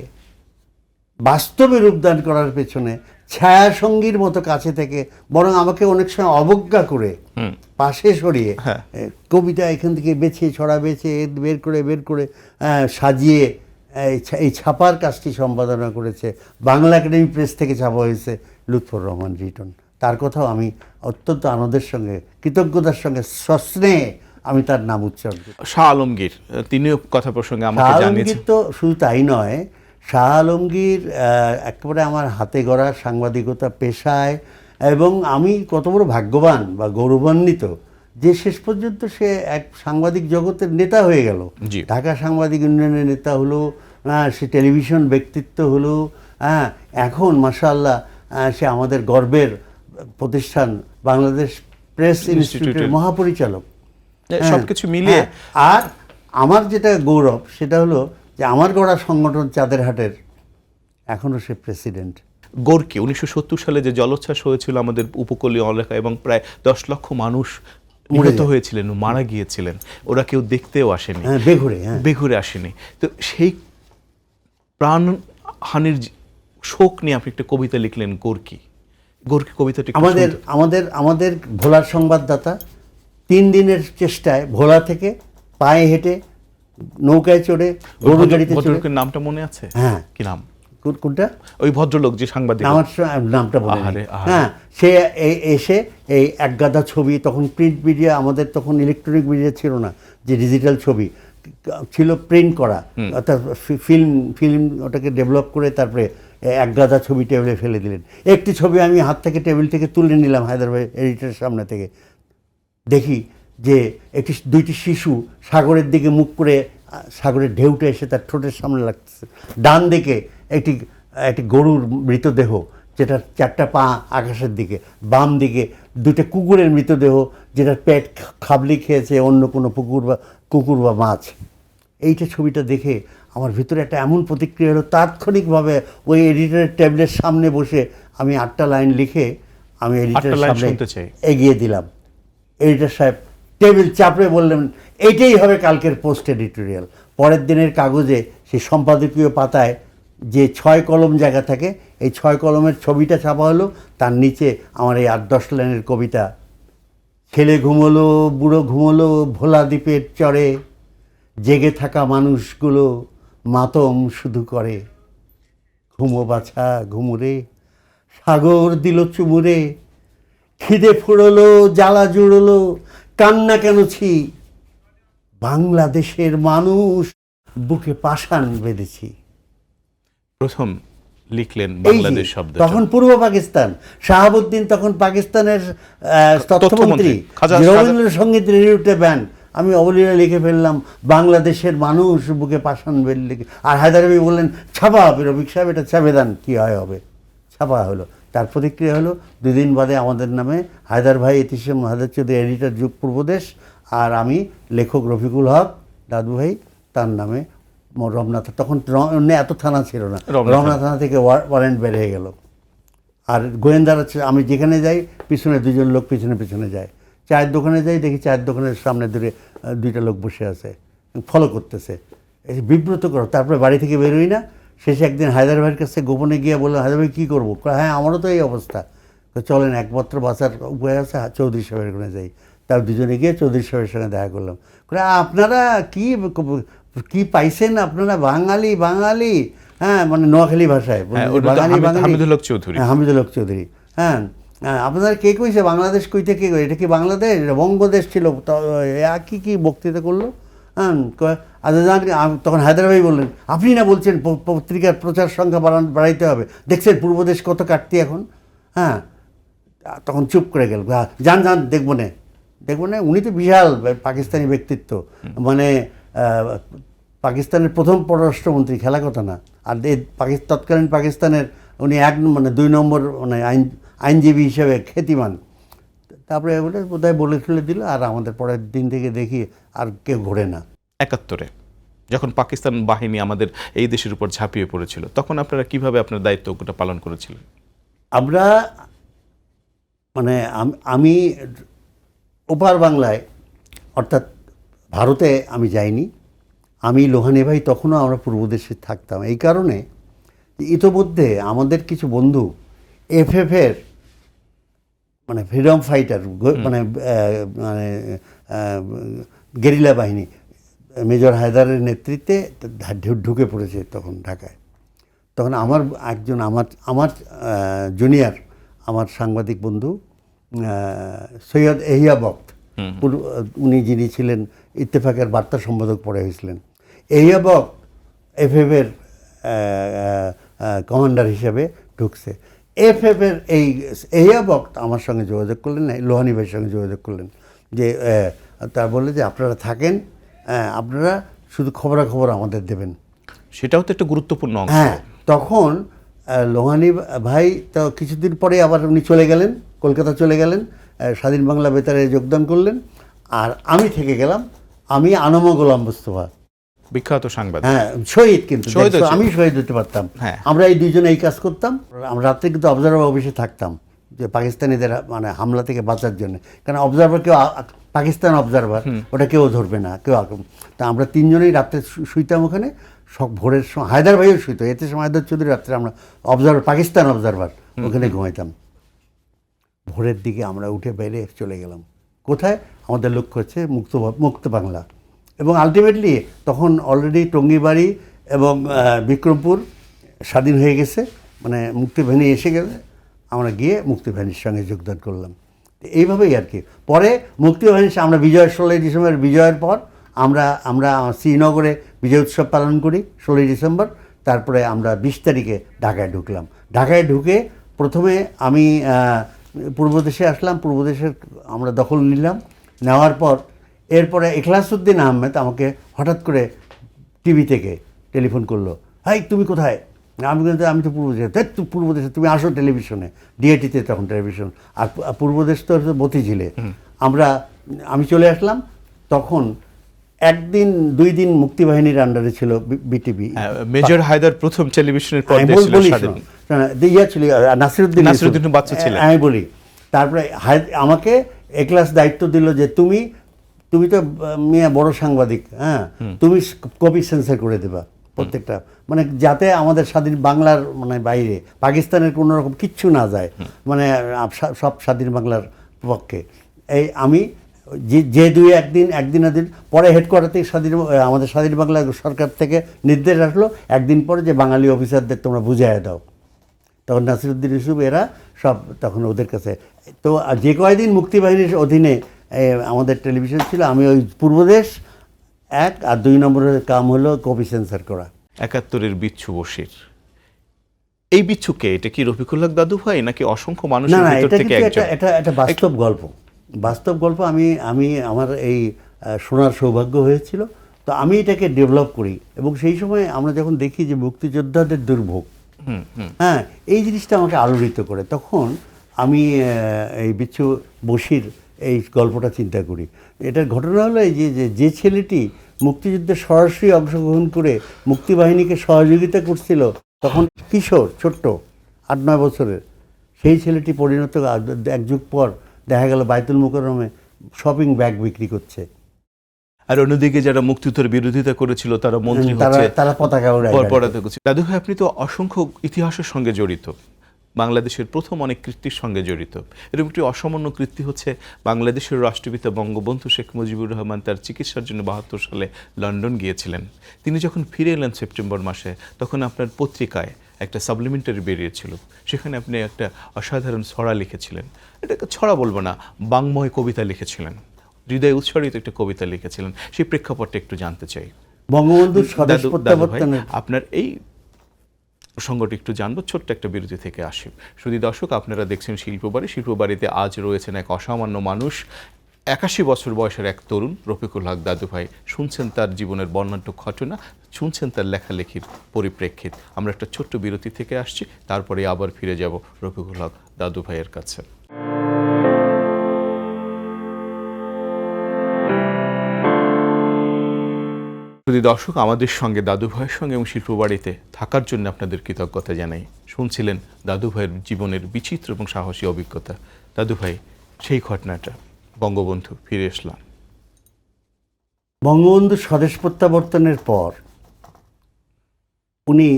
বাস্তবে রূপদান করার পেছনে ছায়াসঙ্গীর মতো কাছে থেকে, বরং আমাকে অনেক সময় অবজ্ঞা করে পাশে সরিয়ে কবিতা এখান থেকে বেছে ছড়া বেছে বের করে সাজিয়ে এই ছাপার কাজটি সম্পাদনা করেছে। বাংলা একাডেমি প্রেস থেকে ছাপা হয়েছে লুৎফর রহমান রিটন। তার কথাও আমি অত্যন্ত আনন্দের সঙ্গে, কৃতজ্ঞতার সঙ্গে, সস্নেহে আমি তার নাম উচ্চারণ করি। শাহ আলমগীর, তিনিও কথা প্রসঙ্গে আমাকে জানিয়েছেন। তো শুধু তাই নয়, শাহ আলমগীর একেবারে আমার হাতে গড়া সাংবাদিকতা পেশায়, এবং আমি কত বড় ভাগ্যবান বা গৌরবান্বিত যে শেষ পর্যন্ত সে এক সাংবাদিক জগতের নেতা হয়ে গেল। ঢাকা সাংবাদিক ইউনিয়নের নেতা হলো, সে টেলিভিশন ব্যক্তিত্ব হলো, এখন মাশাআল্লাহ সে আমাদের গর্বের প্রতিষ্ঠান বাংলাদেশ প্রেস ইনস্টিটিউটের মহাপরিচালক। সবকিছু মিলিয়ে আর আমার যেটা গৌরব সেটা হলো যে আমার গড়া সংগঠন চাঁদেরহাটের এখনও সে প্রেসিডেন্ট। গোর্কি 1970 সালে যে জলোচ্ছ্বাস হয়েছিল আমাদের উপকূলীয় এলাকা, এবং প্রায় 10 লক্ষ মানুষ নিহত হয়েছিলেন, মারা গিয়েছিলেন, ওরা কেউ দেখতেও আসেনি, বেঘুরে আসেনি। তো সেই প্রাণহানির শোক নিয়ে আপনি একটা কবিতা লিখলেন, গোর্কি কবিতাটি আমাদের ভোলার সংবাদদাতা 3 দিনের চেষ্টায় ভোলা থেকে পায়ে হেঁটে, নৌকায় চড়ে, গরু গাড়িতে চড়ে, নামটা মনে আছে? হ্যাঁ, কি নাম? কোনটা? ওই ভদ্রলোক যে সাংবাদিক, আমার নামটা বলে। হ্যাঁ, সে এসে এই একগাদা ছবি, তখন প্রিন্ট মিডিয়া, আমাদের তখন ইলেকট্রনিক মিডিয়া ছিল না, যে ডিজিটাল ছবি ছিল প্রিন্ট করা, অর্থাৎ ফিল্ম ওটাকে ডেভেলপ করে তারপরে একগাদা ছবি টেবিলে ফেলে দিলেন। একটি ছবি আমি হাত থেকে টেবিল থেকে তুলে নিলাম হায়দ্রাবাদ এডিটরের সামনে থেকে, দেখি যে দুইটি শিশু সাগরের দিকে মুখ করে, সাগরের ঢেউটা এসে তার ঠোঁটের সামনে লাগতেছে। ডান দিকে একটি গরুর মৃতদেহ, যেটার 4টা পা আকাশের দিকে। বাম দিকে 2টা কুকুরের মৃতদেহ, যেটার পেট খাবলি খেয়েছে অন্য কোনো কুকুর বা মাছ। এইটা ছবিটা দেখে আমার ভিতরে একটা এমন প্রতিক্রিয়া হলো, তাৎক্ষণিকভাবে ওই এডিটরের টেবিলের সামনে বসে আমি 8টা লাইন লিখে আমি এডিটরের সামনে এগিয়ে দিলাম। এডিটর সাহেব টেবিল চাপড়ে বললেন, এইটাই হবে কালকের পোস্ট এডিটোরিয়াল। পরের দিনের কাগজে সেই সম্পাদকীয় পাতায় যে 6 কলম জায়গা থাকে, এই 6 কলমের ছবিটা ছাপা হলো, তার নিচে আমার এই 8-10 লাইনের কবিতা। ছেলে ঘুমোলো, বুড়ো ঘুমোলো, ভোলা দ্বীপের চরে, জেগে থাকা মানুষগুলো মাতম শুধু করে। ঘুমো বাছা ঘুমুরে, সাগর দিল চুমুরে, খিদে ফুরলো, জ্বালা জুড়লো, কান্না কেন ছি, বাংলাদেশের মানুষ বুকে পাষাণ বেঁধেছি। প্রথম লিখলেন বাংলাদেশ শব্দ, তখন পূর্ব পাকিস্তান, শাহাবুদ্দিন তখন পাকিস্তানের তথ্যমন্ত্রী, রবীন্দ্রসঙ্গীত রেডিওতে ব্যান। আমি অবলীলা লিখে ফেললাম বাংলাদেশের মানুষ বুকে পাষাণ বেঁধে। আর হায়দারবি বললেন, ছাপা হবে রফিক সাহেব, এটা ছাপে দেন, কী হবে। ছাপা হলো। তার প্রতিক্রিয়া হলো 2 দিন বাদে আমাদের নামে হায়দার ভাই, ইতিশাম হায়দার চৌধুরী এডিটর, যুগ পূর্বদেশ, আর আমি লেখক রফিকুল হক দাদু ভাই, তার নামে রমনা, তখন এত থানা ছিল না, রমনা থানা থেকে ওয়ারেন্ট বের হয়ে গেল। আর গোয়েন্দারা, আমি যেখানে যাই পিছনে 2জন লোক পিছনে যায়। চায়ের দোকানে যাই, দেখি চায়ের দোকানের সামনে 2টা লোক বসে আছে, ফলো করতেছে, এই বিব্রত করো। তারপরে বাড়ি থেকে বেরোই না। শেষে একদিন হায়দার ভাইয়ের কাছে গোপনে গিয়ে বললাম, হায়দার ভাই কী করবো? হ্যাঁ, আমারও তো এই অবস্থা। তো চলেন একমাত্র বাঁচার উপায় আছে, চৌধুরী সাহেবের ওখানে যাই। তার দুজনে গিয়ে চৌধুরী সাহেবের সঙ্গে দেখা করলাম। আপনারা কি কি পাইছেন, আপনারা বাঙালি বাঙালি, হ্যাঁ, মানে নোয়াখালী ভাষায় বাঙালি বাঙালি, হামিদুল হক চৌধুরী। হামিদুল হক চৌধুরী, হ্যাঁ। আপনারা কে কইছে বাংলাদেশ কইতে, কে কই, এটা কি বাংলাদেশ, এটা বঙ্গদেশ ছিল। কি কি বক্তৃতা করলো, হ্যাঁ। তখন হায়দার ভাই বললেন, আপনি না বলছেন পত্রিকার প্রচার সংখ্যা বাড়াইতে হবে, দেখছেন পূর্বদেশ কত কাটতি এখন, হ্যাঁ। তখন চুপ করে গেল, যান যান দেখবো না। উনি তো বিশাল পাকিস্তানি ব্যক্তিত্ব, মানে পাকিস্তানের প্রথম পররাষ্ট্রমন্ত্রী, খেলা কথা না। আর তৎকালীন পাকিস্তানের উনি মানে 2 নম্বর মানে আইনজীবী হিসেবে খ্যাতিমান। তারপরে ওটা বোধহয় বলে ফেলে দিল, আর আমাদের পরের দিন থেকে দেখি আর কেউ ঘোরে না। 71-এ যখন পাকিস্তান বাহিনী আমাদের এই দেশের উপর ঝাঁপিয়ে পড়েছিল, তখন আপনারা কিভাবে আপনার দায়িত্বটা পালন করেছিলেন? আমরা মানে আমি ওপার বাংলায়, অর্থাৎ ভারতে আমি যাইনি। আমি লোহানী ভাই তখনও আমরা পূর্বদেশে থাকতাম। এই কারণে ইতোমধ্যে আমাদের কিছু বন্ধু এফএফের মানে ফ্রিডম ফাইটার, মানে মানে গেরিলা বাহিনী, মেজর হায়দারের নেতৃত্বে ঢুকে পড়েছে তখন ঢাকায়। তখন আমার একজন আমার জুনিয়র, আমার সাংবাদিক বন্ধু সৈয়দ এহিয়া বক্ত, উনি যিনি ছিলেন ইত্তেফাকের বার্তা সম্পাদক পরে হয়েছিলেন, এহিয়া বক্ত এফএফের কমান্ডার হিসেবে ঢুকছে। এফএফের এই এহিয়া বক্ত আমার সঙ্গে যোগাযোগ করলেন, লোহানী ভাইয়ের সঙ্গে যোগাযোগ করলেন, যে তার বললে যে আপনারা থাকেন, আপনারা শুধু খবরাখবর আমাদের দেবেন। সেটাও তো একটা গুরুত্বপূর্ণ অংশ। হ্যাঁ, তখন লোহানী ভাই তো কিছুদিন পরে আবার উনি চলে গেলেন, কলকাতা চলে গেলেন, স্বাধীন বাংলা বেতারে যোগদান করলেন। আর আমি থেকে গেলাম, আমি আনম গোলাম মোস্তফা, বিখ্যাত সাংবাদিক, হ্যাঁ, শহীদ, কিন্তু আমি শহীদ হতে পারতাম। আমরা এই দুইজনে এই কাজ করতাম। আমরা রাত্রে কিন্তু অবজারভার অফিসে থাকতাম, যে পাকিস্তানিদের মানে হামলা থেকে বাঁচার জন্য। কারণ অবজারভার কেউ, পাকিস্তান অবজারভার, ওটা কেউ ধরবে না, কেউ। তা আমরা তিনজনেই রাত্রে শুইতাম ওখানে। সব ভোরের সময় হায়দার ভাইও শুইতো, এতে সময় হায়দার চৌধুরী রাত্রে আমরা অবজারভার, পাকিস্তান অবজারভার, ওখানে ঘুমাইতাম। ভোরের দিকে আমরা উঠে বাইরে চলে গেলাম। কোথায়? আমাদের লক্ষ্য হচ্ছে মুক্ত বাংলা। এবং আলটিমেটলি তখন অলরেডি টঙ্গিবাড়ি এবং বিক্রমপুর স্বাধীন হয়ে গেছে, মানে মুক্তিবাহিনী এসে গেলে আমরা গিয়ে মুক্তিবাহিনীর সঙ্গে যোগদান করলাম। এইভাবেই আর কি। পরে মুক্তিবাহিনী আমরা 16ই ডিসেম্বর বিজয়ের পর আমরা শ্রীনগরে বিজয় উৎসব পালন করি 16ই ডিসেম্বর। তারপরে আমরা 20 তারিখে ঢাকায় ঢুকলাম। ঢাকায় ঢুকে প্রথমে আমি পূর্বদেশে আসলাম, পূর্বদেশের আমরা দখল নিলাম। নেওয়ার পর এরপরে এখলাসউদ্দিন আহমেদ আমাকে হঠাৎ করে টিভি থেকে টেলিফোন করলো, হাই তুমি কোথায়? আমি তো পূর্বদেশে। পূর্বদেশে তুমি আসো টেলিভিশনে, ডিএটিতে তখন টেলিভিশন। আর পূর্বদেশ তো মতিঝিলে। আমি চলে আসলাম। তখন একদিন 2 দিন মুক্তিবাহিনীর আন্ডারে ছিল বিটিভি। মেজর হায়দার প্রথম টেলিভিশনের পর্দায় ছিল, ছিল নাসিরউদ্দিন বাচ্চা ছিলেন। আমি বলি, তারপরে আমাকে একলাস দায়িত্ব দিল যে তুমি তো মিয়া বড় সাংবাদিক, হ্যাঁ, তুমি কপি সেন্সার করে দেবা প্রত্যেকটা, মানে যাতে আমাদের স্বাধীন বাংলার মানে বাইরে পাকিস্তানের কোনো রকম কিচ্ছু না যায়, মানে সব স্বাধীন বাংলার পক্ষে। এই আমি যে একদিন পরে হেডকোয়ার্টার থেকে আমাদের স্বাধীন বাংলা সরকার থেকে নির্দেশ আসলো একদিন পরে যে বাঙালি অফিসারদের তোমরা বুঝাইয়া দাও। তখন নাসিরউদ্দিন ইউসুফ এরা সব তখন ওদের কাছে। তো যে কয়দিন মুক্তিবাহিনীর অধীনে আমাদের টেলিভিশন ছিল, আমি ওই পূর্বদেশ 1 আর 2 নম্বরের কাম হলো কপি সেন্সার করা। 71-এর বিচ্ছু বশির, এই বিচ্ছুকে এটা কি রফিকুল হক দাদু ভাই নাকি অসংখ্য মানুষ? না, এটা বাস্তব গল্প। আমি আমার এই শোনার সৌভাগ্য হয়েছিল। তো আমি এটাকে ডেভেলপ করি, এবং সেই সময় আমরা যখন দেখি যে মুক্তিযোদ্ধাদের দুর্ভোগ, হ্যাঁ, এই জিনিসটা আমাকে আলোড়িত করে। তখন আমি এই বিচ্ছু বশির এই গল্পটা চিন্তা করি। এটার ঘটনা হলো এই যে ছেলেটি মুক্তিযুদ্ধে সরাসরি অংশগ্রহণ করে মুক্তিবাহিনীকে সহযোগিতা করছিল, তখন কিশোর, ছোট্ট 8-9 বছরের, সেই ছেলেটি পরিণত 1 যুগ পর দেখা গেল বায়তুল মুকাররমে শপিং ব্যাগ বিক্রি করছে। আর অন্যদিকে যারা মুক্তিযুদ্ধের বিরোধিতা করেছিল তারা মন্ত্রী হচ্ছে, তারা পতাকা উড়ায়। দাদু ভাই, আপনি তো অসংখ্য ইতিহাসের সঙ্গে জড়িত। বাংলাদেশের প্রথম অনেক কৃতির সঙ্গে জড়িত। এরকম একটি অসামান্য কৃতি হচ্ছে বাংলাদেশের রাষ্ট্রপিতা বঙ্গবন্ধু শেখ মুজিবুর রহমান তার চিকিৎসার জন্য ৭২ সালে লন্ডন গিয়েছিলেন। তিনি যখন ফিরে এলেন সেপ্টেম্বর মাসে, তখন আপনার পত্রিকায় একটা সাপ্লিমেন্টারি বেরিয়েছিল, সেখানে আপনি একটা অসাধারণ ছড়া লিখেছিলেন। এটাকে ছড়া বলবো না, বাংময় কবিতা লিখেছিলেন, হৃদয় উৎসরিত একটা কবিতা লিখেছিলেন। সেই প্রেক্ষাপটটা একটু জানতে চাই। বঙ্গবন্ধুর স্বদেশ দাদু ভাই, প্রত্যাবর্তনের আপনার এই প্রসঙ্গটি একটু জানবো, ছোট্ট একটা বিরতি থেকে আসি। শুধু দর্শক, আপনারা দেখছেন শিল্পবাড়ি। শিল্পবাড়িতে আজ রয়েছেন এক অসামান্য মানুষ, ৮১ বছর বয়সের এক তরুণ, রফিকুল হক দাদু ভাই। শুনছেন তার জীবনের বর্ণাঢ্য ঘটনা, শুনছেন তার লেখালেখির পরিপ্রেক্ষিত। আমরা একটা ছোট্ট বিরতি থেকে আসছি, তারপরে আবার ফিরে যাব রফিকুল হক দাদু ভাইয়ের কাছে। যদি দর্শক, আমাদের সঙ্গে দাদু ভাইয়ের সঙ্গে এবং শিল্পবাড়িতে থাকার জন্য আপনাদের কৃতজ্ঞতা জানাই। শুনছিলেন দাদু ভাইয়ের জীবনের বিচিত্র এবং সাহসী অভিজ্ঞতা। দাদু ভাই, সেই ঘটনাটা, বঙ্গবন্ধু ফিরে এসলাম, বঙ্গবন্ধু স্বদেশ প্রত্যাবর্তনের পর উনি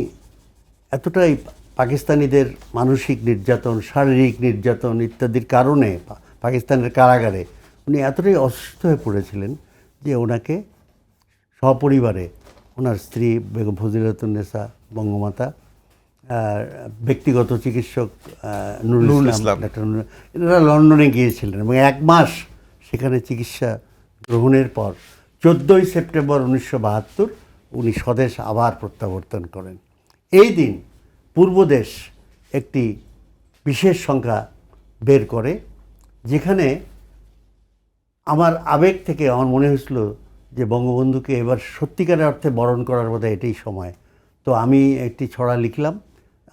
এতটাই পাকিস্তানিদের মানসিক নির্যাতন, শারীরিক নির্যাতন ইত্যাদির কারণে পাকিস্তানের কারাগারে উনি এতটাই অসুস্থ হয়ে পড়েছিলেন যে ওনাকে সপরিবারে ওনার স্ত্রী বেগম ফজিলাতুন্নেসা বঙ্গমাতা, ব্যক্তিগত চিকিৎসক নুরুল ইসলাম, এনারা লন্ডনে গিয়েছিলেন এবং ১ মাস সেখানে চিকিৎসা গ্রহণের পর ১৪ই সেপ্টেম্বর ১৯৭২ উনি স্বদেশ আবার প্রত্যাবর্তন করেন। এই দিন পূর্বদেশ একটি বিশেষ সংখ্যা বের করে, যেখানে আমার আবেগ থেকে আমার মনে হয়েছিল যে বঙ্গবন্ধুকে এবার সত্যিকারের অর্থে বরণ করার বোধহয় এটাই সময়। তো আমি একটি ছড়া লিখলাম।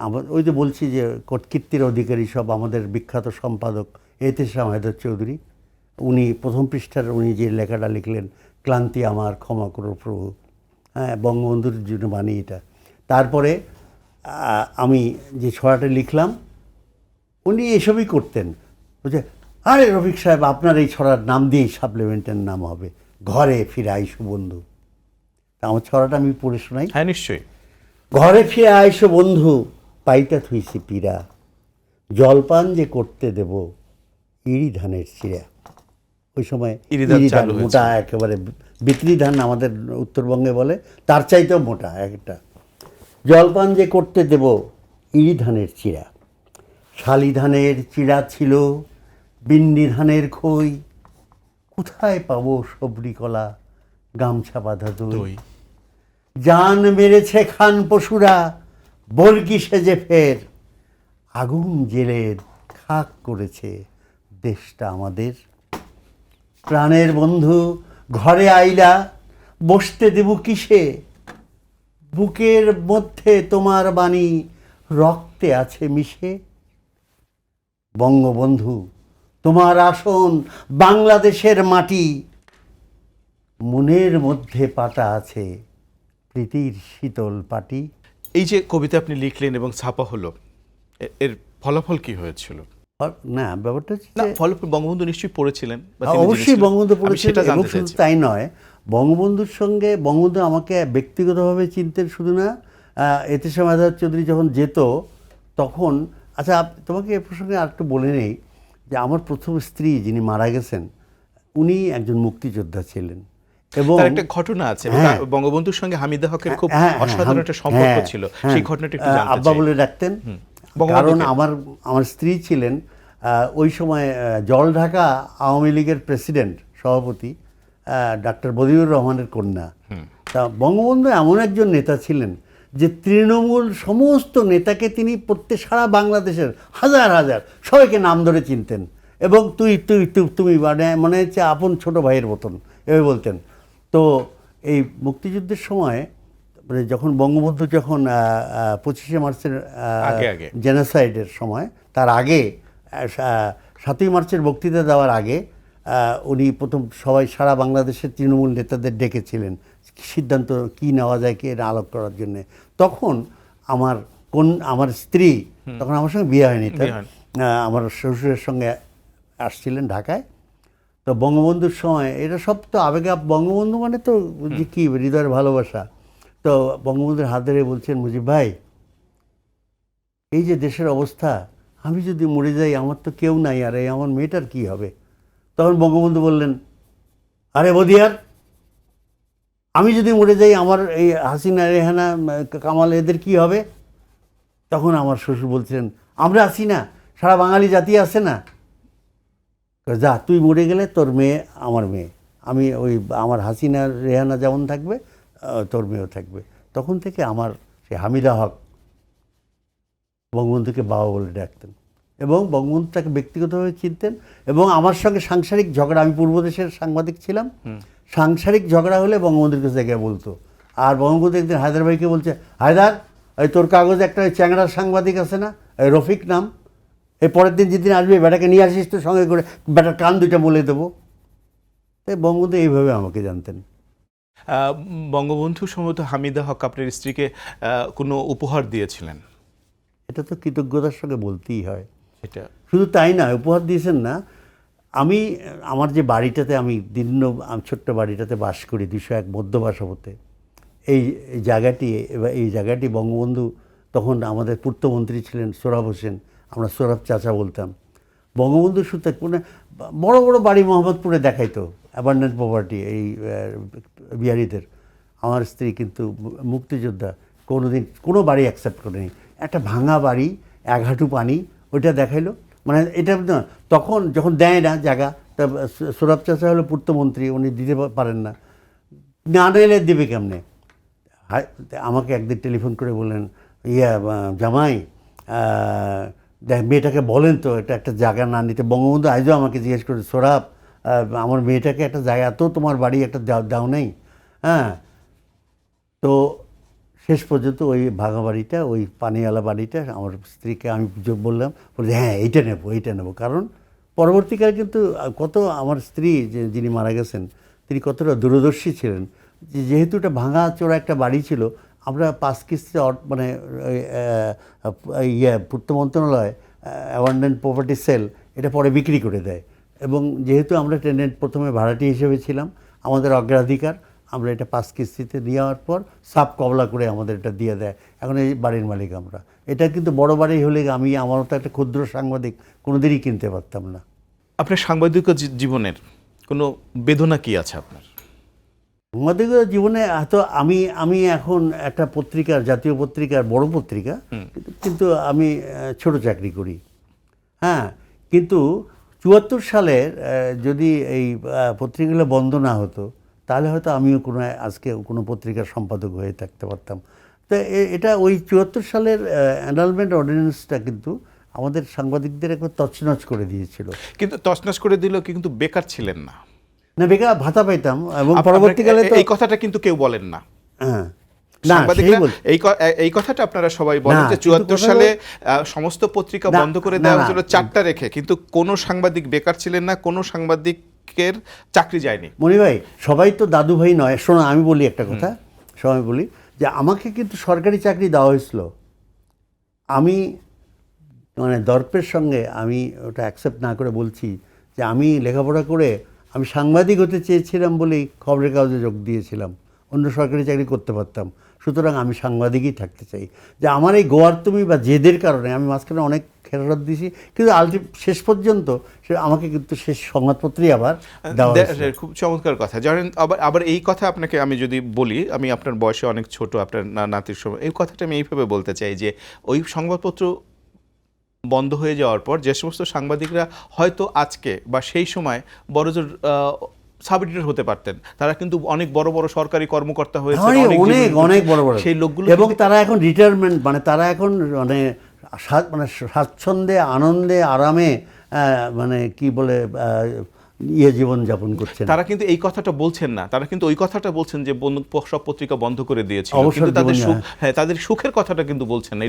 আমার ওই যে বলছি যে কীর্তির অধিকারী সব আমাদের বিখ্যাত সম্পাদক এহতেশাম হায়দার চৌধুরী, উনি প্রথম পৃষ্ঠার উনি যে লেখাটা লিখলেন, ক্লান্তি আমার ক্ষমা করো প্রভু, হ্যাঁ, বঙ্গবন্ধুর জন্য বাণী এটা। তারপরে আমি যে ছড়াটা লিখলাম, উনি এসবই করতেন। বুঝে, আরে রফিক সাহেব, আপনার এই ছড়ার নাম দিয়েই সাপ্লিমেন্টের নাম হবে, ঘরে ফিরে আইসো বন্ধু। তা আমার ছড়াটা আমি পড়ে শোনাই। হ্যাঁ, নিশ্চয়ই। ঘরে ফিরে আইসো বন্ধু, পাইতা থুইছি পীড়া, জলপান যে করতে দেব ইরি ধানের চিড়া। ওই সময় ইরি ধান ইরি ধান চালু হয়েছে। মোটা, একেবারে বিতরি ধান আমাদের উত্তরবঙ্গে বলে, তার চাইতেও মোটা একটা। জলপান যে করতে দেব ইরি ধানের চিড়া, শালি ধানের চিড়া ছিল বিন্নি ধানের খই, কোথায় পাবো সবরি কলা গামছা বাঁধা দই। জান মেরেছে খান পশুরা বর্গি সেজে ফের, আগুন জেলের খাক করেছে দেশটা আমাদের। প্রাণের বন্ধু ঘরে আইলা, বসতে দেব কিসে, বুকের মধ্যে তোমার বাণী রক্তে আছে মিশে। বঙ্গবন্ধু তোমার আসন বাংলাদেশের মাটি, মনের মধ্যে পাতা আছে প্রীতির শীতল পাটি। এই যে কবিতা আপনি লিখলেন এবং ছাপা হলো, এর ফলাফল কি হয়েছিল? না, ব্যাপারটা হচ্ছে না, ফলাফল বঙ্গবন্ধু নিশ্চয়ই পড়েছিলেন বা তিনি অবশ্যই জেনেছিলেন। বঙ্গবন্ধু আমি পড়েছেন, সেটা এবং জানতে শুধু চাইছি। তাই নয়, বঙ্গবন্ধুর সঙ্গে বঙ্গবন্ধু আমাকে ব্যক্তিগতভাবে চিনতেন শুধু না, এহতেশাম হায়দার চৌধুরী যখন যেত তখন, আচ্ছা তোমাকে এ প্রসঙ্গে আর একটু বলে নেই যে আমার প্রথম স্ত্রী যিনি মারা গেছেন, উনি একজন মুক্তিযোদ্ধা ছিলেন এবং তার একটা ঘটনা আছে, হ্যাঁ। বঙ্গবন্ধুর সঙ্গে হামিদা হকের খুব হ্যাঁ, অসাধারণ একটা সম্পর্ক ছিল, সেই ঘটনাটা একটু জানতে আব্বা চাই। বলে ডাকতেন। বঙ্গবন্ধুকে। কারণ আমার স্ত্রী ছিলেন ওই সময় জলঢাকা আওয়ামী লীগের প্রেসিডেন্ট সভাপতি ডাক্তার বদিউর রহমানের কন্যা। তা বঙ্গবন্ধু এমন একজন নেতা ছিলেন যে তৃণমূল সমস্ত নেতাকে তিনি সারা বাংলাদেশের হাজার হাজার সবাইকে নাম ধরে চিনতেন এবং তুমি মানে মনে হচ্ছে আপন ছোট ভাইয়ের মতন এভাবে বলতেন। তো এই মুক্তিযুদ্ধের সময় মানে যখন বঙ্গবন্ধু যখন 25শে মার্চের আগে। জেনোসাইডের সময়, তার আগে 7ই মার্চের বক্তৃতা দেওয়ার আগে উনি প্রথম সবাই সারা বাংলাদেশের তৃণমূল নেতাদের ডেকেছিলেন সিদ্ধান্ত কি নেওয়া যায় কি এটা আলোক করার জন্যে। তখন আমার স্ত্রী, তখন আমার সঙ্গে বিয়ে হয়নি, তার আমার শ্বশুরের সঙ্গে আসছিলেন ঢাকায়। তো বঙ্গবন্ধুর সময় এটা সব তো আবেগে, বঙ্গবন্ধু মানে তো যে কী হৃদয়ের ভালোবাসা। তো বঙ্গবন্ধুর হাত ধরে বলছেন, মুজিব ভাই, এই যে দেশের অবস্থা, আমি যদি মরে যাই আমার তো কেউ নাই, আর এই আমার মেয়েটার কি হবে? তখন বঙ্গবন্ধু বললেন, আরে বদিয়ার, আমি যদি মরে যাই আমার এই হাসিনা, রেহানা, কামাল এদের কি হবে? তখন আমার শ্বশুর বলছিলেন, আমরা আছি না, সারা বাঙালি জাতি আছে না, যা তুই মরে গেলে তোর মেয়ে আমার মেয়ে, আমি ওই আমার হাসিনা রেহানা যেমন থাকবে তোর মেয়েও থাকবে। তখন থেকে আমার সে হামিদা হক বঙ্গবন্ধুকে বাবা বলে ডাকতেন, এবং বঙ্গবন্ধু তাকে ব্যক্তিগতভাবে চিনতেন। এবং আমার সঙ্গে সাংসারিক ঝগড়া, আমি পূর্বদেশের সাংবাদিক ছিলাম, সাংসারিক ঝগড়া হলে বঙ্গবন্ধুর কাছে জায়গায় বলতো। আর বঙ্গবন্ধু একদিন হায়দার ভাইকে বলছে, হায়দার, ওই তোর কাগজে একটা চ্যাংড়ার সাংবাদিক আছে না, এই রফিক নাম, এই পরের দিন যেদিন আসবে বেটাকে নিয়ে আসিস তো সঙ্গে করে, বেটার কান দুইটা বলে দেবো। তাই বঙ্গবন্ধু এইভাবে আমাকে জানতেন। বঙ্গবন্ধু সম্ভবত হামিদা হক আপনার স্ত্রীকে কোনো উপহার দিয়েছিলেন? এটা তো কৃতজ্ঞতার সঙ্গে বলতেই হয়। এটা শুধু তাই না, উপহার দিয়েছেন না, আমি আমার যে বাড়িটাতে আমি ছোট্ট বাড়িটাতে বাস করি 201 মধ্য বাসাবোতে, এই জায়গাটি বঙ্গবন্ধু, তখন আমাদের পূর্তমন্ত্রী ছিলেন সোহরাব হোসেন, আমরা সোহরাব চাচা বলতাম। বঙ্গবন্ধু সূত্রে কোনো বড় বড় বাড়ি মোহাম্মদপুরে দেখাইতো, অ্যাবান্ডেন্ট প্রপার্টি এই বিহারিদের। আমার স্ত্রী কিন্তু মুক্তিযোদ্ধা, কোনোদিন কোনো বাড়ি অ্যাকসেপ্ট করেনি। একটা ভাঙা বাড়ি, 1 হাঁটু পানি, ওইটা দেখাইলো। মানে এটা তখন যখন দেয় না জায়গা, তা সোহরাব চাচা হলো পূর্তমন্ত্রী, উনি দিতে পারেন না, না নিলে দেবে কেমনে? আমাকে একদিন টেলিফোন করে বললেন, জামাই, মেয়েটাকে বলেন তো এটা একটা জায়গা না নিতে। বঙ্গবন্ধু আজও আমাকে জিজ্ঞেস করে, সোহরাব, আমার মেয়েটাকে একটা জায়গা তো তোমার বাড়ি একটা দাও নেই? হ্যাঁ, তো শেষ পর্যন্ত ওই ভাঙা বাড়িটা, ওই পানিওয়ালা বাড়িটা আমার স্ত্রীকে আমি বললাম, হ্যাঁ এইটা নেবো। কারণ পরবর্তীকালে কিন্তু কত আমার স্ত্রী যিনি মারা গেছেন, তিনি কতটা দূরদর্শী ছিলেন, যেহেতু এটা ভাঙা চোরা একটা বাড়ি ছিল, আমরা 5 কিস্তিতে মানে পূর্ত মন্ত্রণালয় অ্যাবান্ডেন্ট প্রপার্টি সেল এটা পরে বিক্রি করে দেয়। এবং যেহেতু আমরা টেনেন্ট প্রথমে ভাড়াটি হিসেবে ছিলাম, আমাদের অগ্রাধিকার, আমরা এটা 5 কিস্তিতে নেওয়ার পর সাব কবলা করে আমাদের এটা দিয়ে দেয়। এখন এই বাড়ির মালিক আমরা। এটা কিন্তু বড় বাড়ি হলে আমার মতো একটা ক্ষুদ্র সাংবাদিক কোনোদিনই কিনতে পারতাম না। আপনার সাংবাদিক জীবনের কোনো বেদনা কি আছে আপনার? সাংবাদিকতার জীবনে হয়তো আমি এখন একটা পত্রিকার, জাতীয় পত্রিকার, বড় পত্রিকা, কিন্তু আমি ছোট চাকরি করি। হ্যাঁ, কিন্তু 74 সালের যদি এই পত্রিকাগুলো বন্ধ না হতো, তাহলে হয়তো আমিও আজকে কোনো পত্রিকার সম্পাদক হয়ে থাকতে পারতাম। তো এটা ওই 74 সালের অ্যানালমেন্ট অর্ডিন্যান্সটা কিন্তু আমাদের সাংবাদিকদের একবার তছনছ করে দিয়েছিল। কিন্তু তছনছ করে দিলেও কিন্তু বেকার ছিলেন না। না, বেকার ভাতা পাইতাম। এবং পরবর্তীকালে তো এই কথাটা কিন্তু কেউ বলেন না। হ্যাঁ, এই কথাটা আপনারা সবাই বলেন যে 74 সালে সমস্ত পত্রিকা বন্ধ করে দেওয়া হয়েছিল 4টা রেখে, কিন্তু কোনো সাংবাদিক বেকার ছিলেন না, কোনো সাংবাদিকের চাকরি যায়নি। মনি ভাই, সবাই তো দাদু ভাই নয়। শোনো, আমি বলি একটা কথা, সবাই বলি যে আমাকে কিন্তু সরকারি চাকরি দেওয়া হয়েছিল। আমি মানে দর্পের সঙ্গে আমি ওটা অ্যাকসেপ্ট না করে বলছি যে আমি লেখাপড়া করে আমি সাংবাদিক হতে চেয়েছিলাম বলেই খবরের কাগজে যোগ দিয়েছিলাম, অন্য সরকারি চাকরি করতে পারতাম। সুতরাং আমি সাংবাদিকই থাকতে চাই। যে আমার এই গোয়ার্তুমি বা জেদের কারণে আমি মাঝখানে অনেক খেরারত দিয়েছি, কিন্তু শেষ পর্যন্ত আমাকে কিন্তু শেষ সংবাদপত্রেই আবার দেওয়া হয়েছে। খুব চমৎকার কথা। জানেন, আবার এই কথা আপনাকে আমি যদি বলি, আমি আপনার বয়সে অনেক ছোট, আপনার নাতির সময়, এই কথাটা আমি এইভাবে বলতে চাই যে ওই সংবাদপত্র বন্ধ হয়ে যাওয়ার পর যে সমস্ত সাংবাদিকরা হয়তো আজকে বা সেই সময় বড়জোর সাব এডিটর হতে পারতেন, তারা কিন্তু অনেক বড় বড় সরকারি কর্মকর্তা হয়েছে, অনেক বড় বড় সেই লোকগুলো, এবং তারা এখন রিটায়ারমেন্ট, মানে তারা এখন মানে স্বাচ্ছন্দ্যে, আনন্দে, আরামে, মানে কি বলে জীবন যাপন করছেন। তারা কিন্তু এই কথাটা বলছেন না, তারা কিন্তু ওই কথাটা বলছেন যে সব পত্রিকা বন্ধ করে দিয়েছিল, কিন্তু তাদের সুখ, হ্যাঁ, তাদের সুখের কথাটা কিন্তু বলছেন না।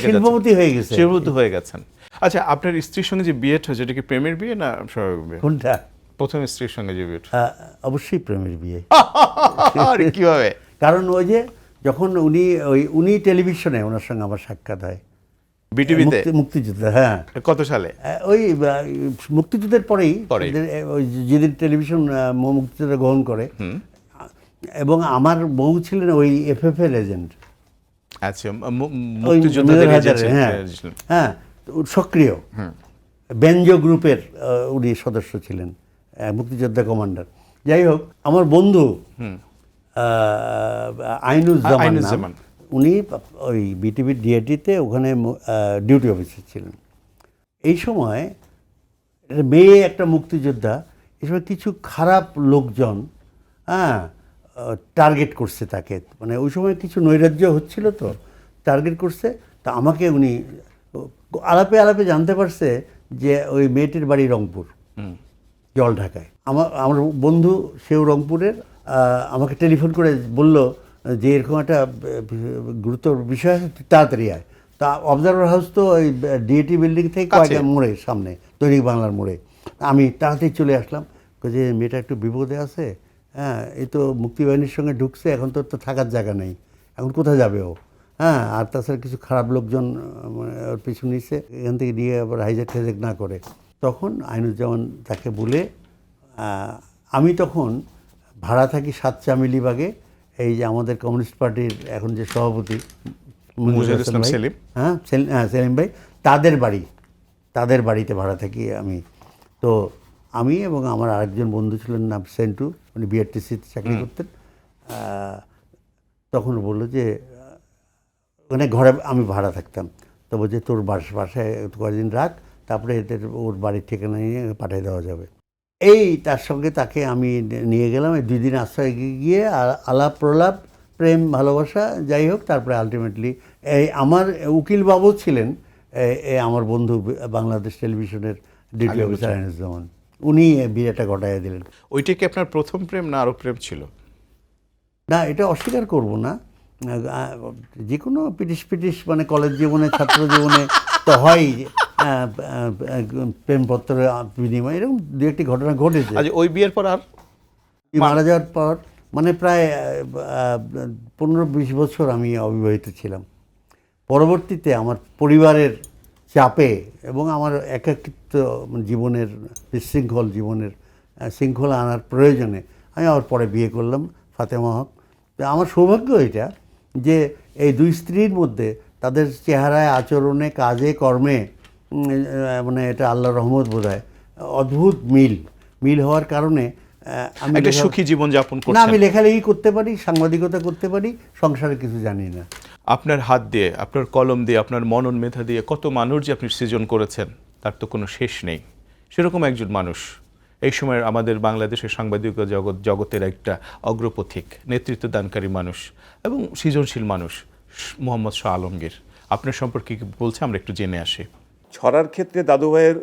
শিল্পপতি হয়ে গেছে, শিল্পপতি হয়ে গেছেন। আচ্ছা, আপনার স্ত্রীর সঙ্গে যে বিয়েটা হয়েছে, এটা কি প্রেমের বিয়ে না স্বাভাবিক বিয়ে? কোনটা? প্রথম স্ত্রীর সঙ্গে যে বিয়ে? অবশ্যই প্রেমের বিয়ে। কিভাবে? কারণ ওই যে যখন উনি টেলিভিশনে, ওনার সঙ্গে আমার সাক্ষাৎ হয় বিটিভিতে, মুক্তিযুদ্ধ। হ্যাঁ, কত সালে? ওই মুক্তিযুদ্ধের পরেই, যেদিন টেলিভিশন মুক্তিযুদ্ধ গ্রহণ করে। এবং আমার বউ ছিলেন ওই FFL এজেন্ট। আচ্ছা, মুক্তিযুদ্ধের এজেন্ট। হ্যাঁ, সক্রিয় ব্যঞ্জো গ্রুপের উনি সদস্য ছিলেন, মুক্তিযোদ্ধা কমান্ডার। যাই হোক, আমার বন্ধু আইনুজ্জামান আইনুজ্জামান। উনি ওই বিটিভির ডিআইটিতে ওখানে ডিউটি অফিসার ছিলেন। এই সময় মেয়ে একটা মুক্তিযোদ্ধা, এই সময় কিছু খারাপ লোকজন টার্গেট করছে তাকে, মানে ওই সময় কিছু নৈরাজ্য হচ্ছিল তো, টার্গেট করছে। তা আমাকে উনি আলাপে আলাপে জানতে পারছে যে ওই মেয়েটির বাড়ি রংপুর, জলঢাকায়। আমার বন্ধু সেও রংপুরের, আমাকে টেলিফোন করে বলল যে এরকম একটা গুরুতর বিষয় আছে, তাড়াতাড়ি আয়। তা অবজারভার হাউস তো ওই ডিএটি বিল্ডিং থেকে কয়েকটা মোড়ে সামনে, দৈনিক বাংলার মোড়ে। আমি তাড়াতাড়ি চলে আসলাম, যে মেয়েটা একটু বিপদে আছে, হ্যাঁ, এই তো মুক্তিবাহিনীর সঙ্গে ঢুকছে, এখন তো থাকার জায়গা নেই, এখন কোথায় যাবে ও, হ্যাঁ, আর তাছাড়া কিছু খারাপ লোকজন ওর পিছু নিচ্ছে, এখান থেকে নিয়ে আবার হাইজ্যাক টাইজ্যাক না করে। তখন আইনুজ্জামান তাকে বলে, আমি তখন ভাড়া থাকি 7 চামেলিবাগে, এই যে আমাদের কমিউনিস্ট পার্টির এখন যে সভাপতি মুজাহিদুল ইসলাম সেলিম, হ্যাঁ সেলিম ভাই, তাদের বাড়িতে ভাড়া থাকি আমি। তো আমি এবং আমার আরেকজন বন্ধু ছিলেন, নাম সেন্টু, উনি বিআরটিসিতে চাকরি করতেন। তখন বললো যে ওখানে ঘরে আমি ভাড়া থাকতাম, তো বলছে তোর বাসায় কয়েকদিন রাখ, তারপরে এদের ওর বাড়ির ঠিকানা নিয়ে পাঠিয়ে দেওয়া যাবে। এই তার সঙ্গে তাকে আমি নিয়ে গেলাম, এই 2 দিন আশ্রয় গিয়ে আলাপ প্রলাপ, প্রেম ভালোবাসা, যাই হোক, তারপরে আলটিমেটলি এই আমার উকিল বাবু ছিলেন আমার বন্ধু বাংলাদেশ টেলিভিশনের ডিউটি অফিসার আইনুজ্জামান, উনি বিয়েটা ঘটাইয়া দিলেন। ওইটা কি আপনার প্রথম প্রেম না আরও প্রেম ছিল? না, এটা অস্বীকার করব না, যে কোনো পিটিশ মানে কলেজ জীবনে, ছাত্র জীবনে তো হয়, প্রেমপত্র বিনিময়, এরকম 2-1টি ঘটনা ঘটেছে। আজ ওই বিয়ের পর আর মারা যাওয়ার পর মানে প্রায় 15-20 বছর আমি অবিবাহিত ছিলাম। পরবর্তীতে আমার পরিবারের চাপে এবং আমার একাকিত্ব জীবনের বিশৃঙ্খল জীবনের শৃঙ্খলা আনার প্রয়োজনে আমি আবার পরে বিয়ে করলাম, ফাতেমা হক। তো আমার সৌভাগ্য এটা যে এই 2 স্ত্রীর মধ্যে তাদের চেহারায়, আচরণে, কাজে, কর্মে, মানে এটা আল্লাহর রহমত বোধহয়, অদ্ভুত মিল হওয়ার কারণে আমি একটা সুখী জীবন যাপন না, করছেন। আমি লেখালেখি করতে পারি, সাংবাদিকতা করতে পারি, সংসারে কিছু জানি না। আপনার হাত দিয়ে, আপনার কলম দিয়ে, আপনার মনন মেধা দিয়ে কত মানুষ যে আপনি সৃজন করেছেন তার তো কোনো শেষ নেই। সেরকম একজন মানুষ এই সময়ের আমাদের বাংলাদেশের সাংবাদিকতা জগতের একটা অগ্রপথিক, নেতৃত্ব দানকারী মানুষ এবং সৃজনশীল মানুষ মোহাম্মদ শাহ আলমগীর। আপনার সম্পর্কে কি বলছে আমরা একটু জেনে আসি। ছড়ার ক্ষেত্রে দাদু ভাইয়ের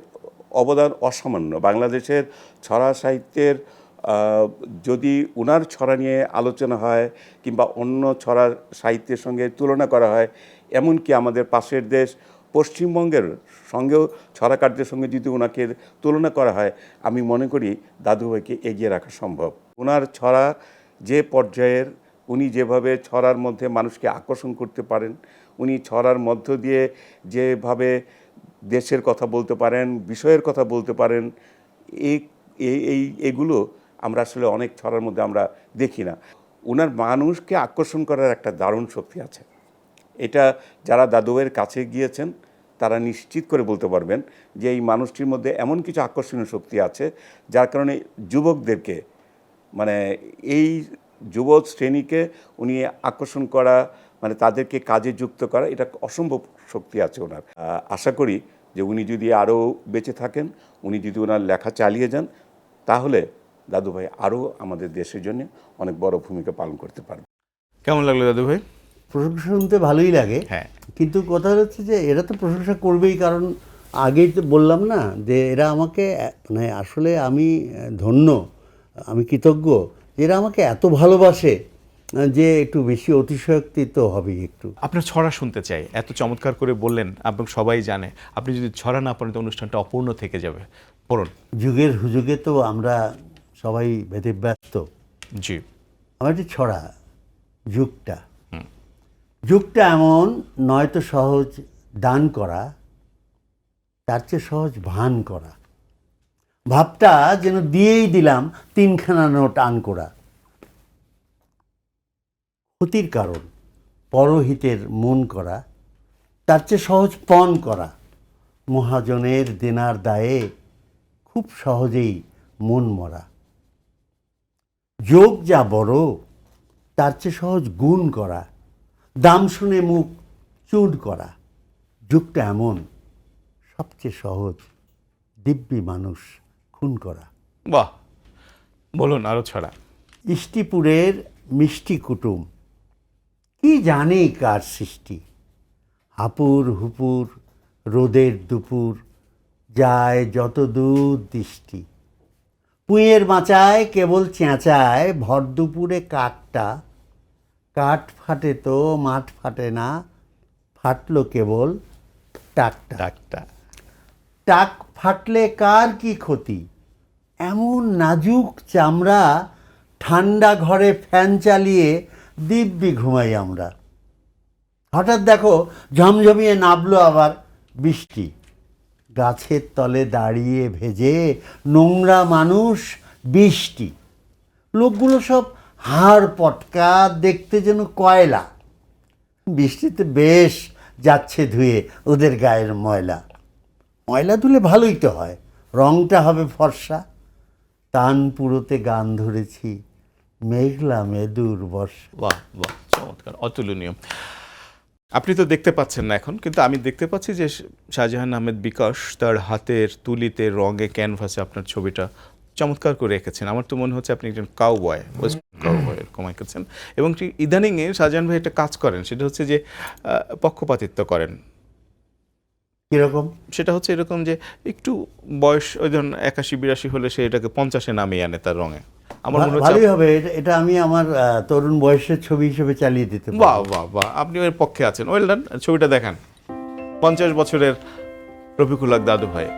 অবদান অসামান্য। বাংলাদেশের ছড়া সাহিত্যের যদি উনার ছড়া নিয়ে আলোচনা হয় কিংবা অন্য ছড়া সাহিত্যের সঙ্গে তুলনা করা হয়, এমনকি আমাদের পাশের দেশ পশ্চিমবঙ্গের সঙ্গেও ছড়াকারদের সঙ্গে যদি ওনাকে তুলনা করা হয়, আমি মনে করি দাদু ভাইকে এগিয়ে রাখা সম্ভব। ওনার ছড়া যে পর্যায়ের, উনি যেভাবে ছড়ার মধ্যে মানুষকে আকর্ষণ করতে পারেন, উনি ছড়ার মধ্য দিয়ে যেভাবে দেশের কথা বলতে পারেন, বিষয়ের কথা বলতে পারেন, এগুলো আমরা আসলে অনেক ছড়ার মধ্যে আমরা দেখি না। ওনার মানুষকে আকর্ষণ করার একটা দারুণ শক্তি আছে। এটা যারা দাদুভাইয়ের কাছে গিয়েছেন তারা নিশ্চিত করে বলতে পারবেন যে এই মানুষটির মধ্যে এমন কিছু আকর্ষণীয় শক্তি আছে যার কারণে যুবকদেরকে, মানে এই যুব শ্রেণীকে উনি আকর্ষণ করা, মানে তাদেরকে কাজে যুক্ত করা, এটা অসম্ভব শক্তি আছে ওনার। আশা করি যে উনি যদি আরও বেঁচে থাকেন, উনি যদি ওনার লেখা চালিয়ে যান, তাহলে দাদু ভাই আরও আমাদের দেশের জন্য অনেক বড় ভূমিকা পালন করতে পারবে। কেমন লাগলো দাদু ভাই? প্রশংসা শুনতে ভালোই লাগে, হ্যাঁ, কিন্তু কথা হচ্ছে যে এরা তো প্রশংসা করবেই, কারণ আগেই তো বললাম না যে এরা আমাকে, মানে আসলে আমি ধন্য, আমি কৃতজ্ঞ, এরা আমাকে এত ভালোবাসে যে একটু বেশি অতিশয়োক্তি তো হবেই একটু। আপনার ছড়া শুনতে চাই, এত চমৎকার করে বললেন এবং সবাই জানে। আপনি যদি ছড়া না পড়েন তো অনুষ্ঠানটা অপূর্ণ থেকে যাবে। পড়ুন। যুগের হুজুগে তো আমরা সবাই ব্যতিব্যস্ত। জি। আমার একটি ছড়া, যুগটা এমন নয়তো সহজ দান করা, তার চেয়ে সহজ ভান করা, ভাবটা যেন দিয়েই দিলাম 3খানা নোট আন করা, ক্ষতির কারণ পরহিতের মন করা, তার চেয়ে সহজ পণ করা, মহাজনের দেনার দায়ে খুব সহজেই মন মরা। যোগ যা বড় তার চেয়ে সহজ গুণ করা, দাম শুনে মুখ চুর করা। যুগটা এমন, সবচেয়ে সহজ দিব্যি মানুষ খুন করা। বাহ, বলুন আরো ছড়া। ইষ্টিপুরের মিষ্টি কুটুম, কি জানি কার সৃষ্টি। হাপুর হুপুর রোদের দুপুর, যায় যত দূর দৃষ্টি। পুঁয়ের মাচায় কেবল চেঁচায় ভর দুপুরে কাকটা। কাঠ ফাটে তো মাঠ ফাটে না, ফাটলো কেবল টাকটা। ডাকটা। টাক ফাটলে কার কি ক্ষতি, এমন নাজুক চামড়া। ঠান্ডা ঘরে ফ্যান চালিয়ে দিব্যি ঘুমাই আমরা। হঠাৎ দেখো ঝমঝমিয়ে নামলো আবার বৃষ্টি। গাছের তলে দাঁড়িয়ে ভেজে নোংরা মানুষ বৃষ্টি। লোকগুলো সব হাড় পটকা, দেখতে যেন কয়লা। বৃষ্টিতে বেশ যাচ্ছে ধুয়ে ওদের গায়ের ময়লা। ময়লা ধুলে ভালোই তো হয়, রংটা হবে ফর্সা। তানপুরোতে গান ধরেছি, মেঘলা মেদুর বর্ষা। বাহ বাহ, চমৎকার, অতুলনীয়। আপনি তো দেখতে পাচ্ছেন না এখন, কিন্তু আমি দেখতে পাচ্ছি যে শাহজাহান আহমেদ বিকাশ তার হাতের তুলিতে, রঙে, ক্যানভাসে আপনার ছবিটা চমৎকার করে এঁকেছেন। আমার তো মনে হচ্ছে আপনি একজন কাউবয়, ওয়েস্ট কাউবয় এরকম এঁকেছেন। এবং ইদানিংয়ে শাহজাহান ভাই একটা কাজ করেন, সেটা হচ্ছে যে পক্ষপাতিত্ব করেন। কিরকম? সেটা হচ্ছে এরকম যে একটু বয়স, ওই ধরুন 81-82 হলে সে এটাকে 50-এ নামিয়ে আনে তার রঙে। আমার মনে হচ্ছে ভালোই হবে এটা আমি আমার তরুণ বয়সের ছবি হিসেবে চালিয়ে দিতে পারি। বাহ বাহ বাহ, আপনি ওর পক্ষে আছেন। Well done. ছবিটা দেখান। 50 বছরের রফিকুল হক দাদু ভাই।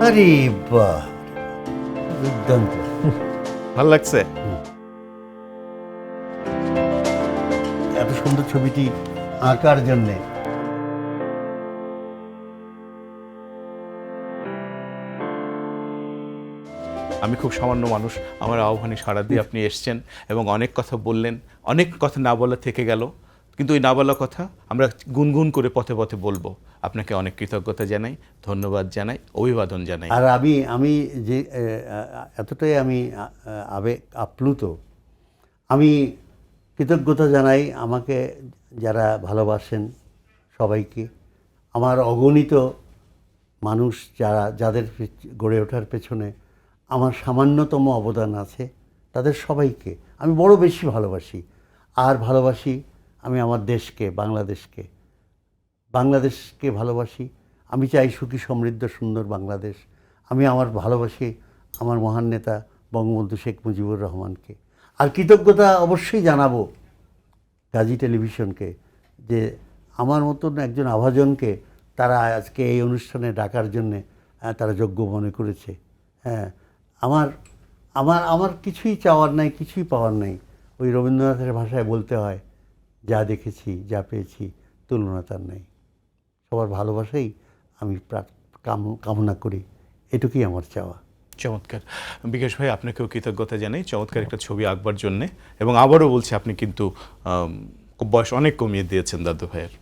আরে বাহ, দুর্দান্ত। ভালো লাগছে? এত সুন্দর ছবিটি আঁকার জন্যে আমি খুব সামান্য মানুষ, আমার আহ্বানে সাড়া দিয়ে আপনি এসছেন এবং অনেক কথা বললেন। অনেক কথা না বলা থেকে গেল, কিন্তু ওই না বলা কথা আমরা গুনগুন করে পথে পথে বলবো। আপনাকে অনেক কৃতজ্ঞতা জানাই, ধন্যবাদ জানাই, অভিবাদন জানাই। আর আমি যে এতটাই আমি আপ্লুত। আমি কৃতজ্ঞতা জানাই আমাকে যারা ভালোবাসেন সবাইকে, আমার অগণিত মানুষ যাদের গড়ে ওঠার পেছনে আমার সামান্যতম অবদান আছে, তাদের সবাইকে আমি বড় বেশি ভালোবাসি। আর ভালোবাসি আমি আমার দেশকে, বাংলাদেশকে ভালোবাসি। আমি চাই সুখী সমৃদ্ধ সুন্দর বাংলাদেশ। আমি ভালোবাসি আমার মহান নেতা বঙ্গবন্ধু শেখ মুজিবুর রহমানকে। আর কৃতজ্ঞতা অবশ্যই জানাবো গাজী টেলিভিশনকে, যে আমার মতন একজন আভাজনকে তারা আজকে এই অনুষ্ঠানে ডাকার জন্যে তারা যোগ্য মনে করেছে। হ্যাঁ, আমার কিছুই চাওয়ার নাই, কিছুই পাওয়ার নাই। ওই রবীন্দ্রনাথের ভাষায় বলতে হয়, যা দেখেছি যা পেয়েছি তুলনা তার নেই। সবার ভালোবাসাই আমি কামনা করি, এটুকুই আমার চাওয়া। চমৎকার। বিকাশ ভাই, আপনাকেও কৃতজ্ঞতা জানাই চমৎকার একটা ছবি আঁকবার জন্যে। এবং আবারও বলছি, আপনি কিন্তু বয়স অনেক কমিয়ে দিয়েছেন দাদু ভাইয়ের।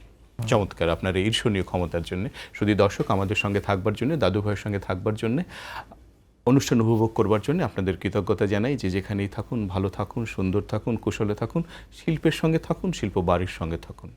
চমৎকার, আপনার এই ঈর্ষণীয় ক্ষমতার জন্য। শুধু দর্শক আমাদের সঙ্গে থাকবার জন্য, দাদু ভাইয়ের সঙ্গে থাকবার জন্য, অনুষ্ঠান উপভোগ করবার জন্য আপনাদের কৃতজ্ঞতা জানাই। যে যেখানেই থাকুন, ভালো থাকুন, সুন্দর থাকুন, কুশলে থাকুন, শিল্পের সঙ্গে থাকুন, শিল্প বাড়ির সঙ্গে থাকুন।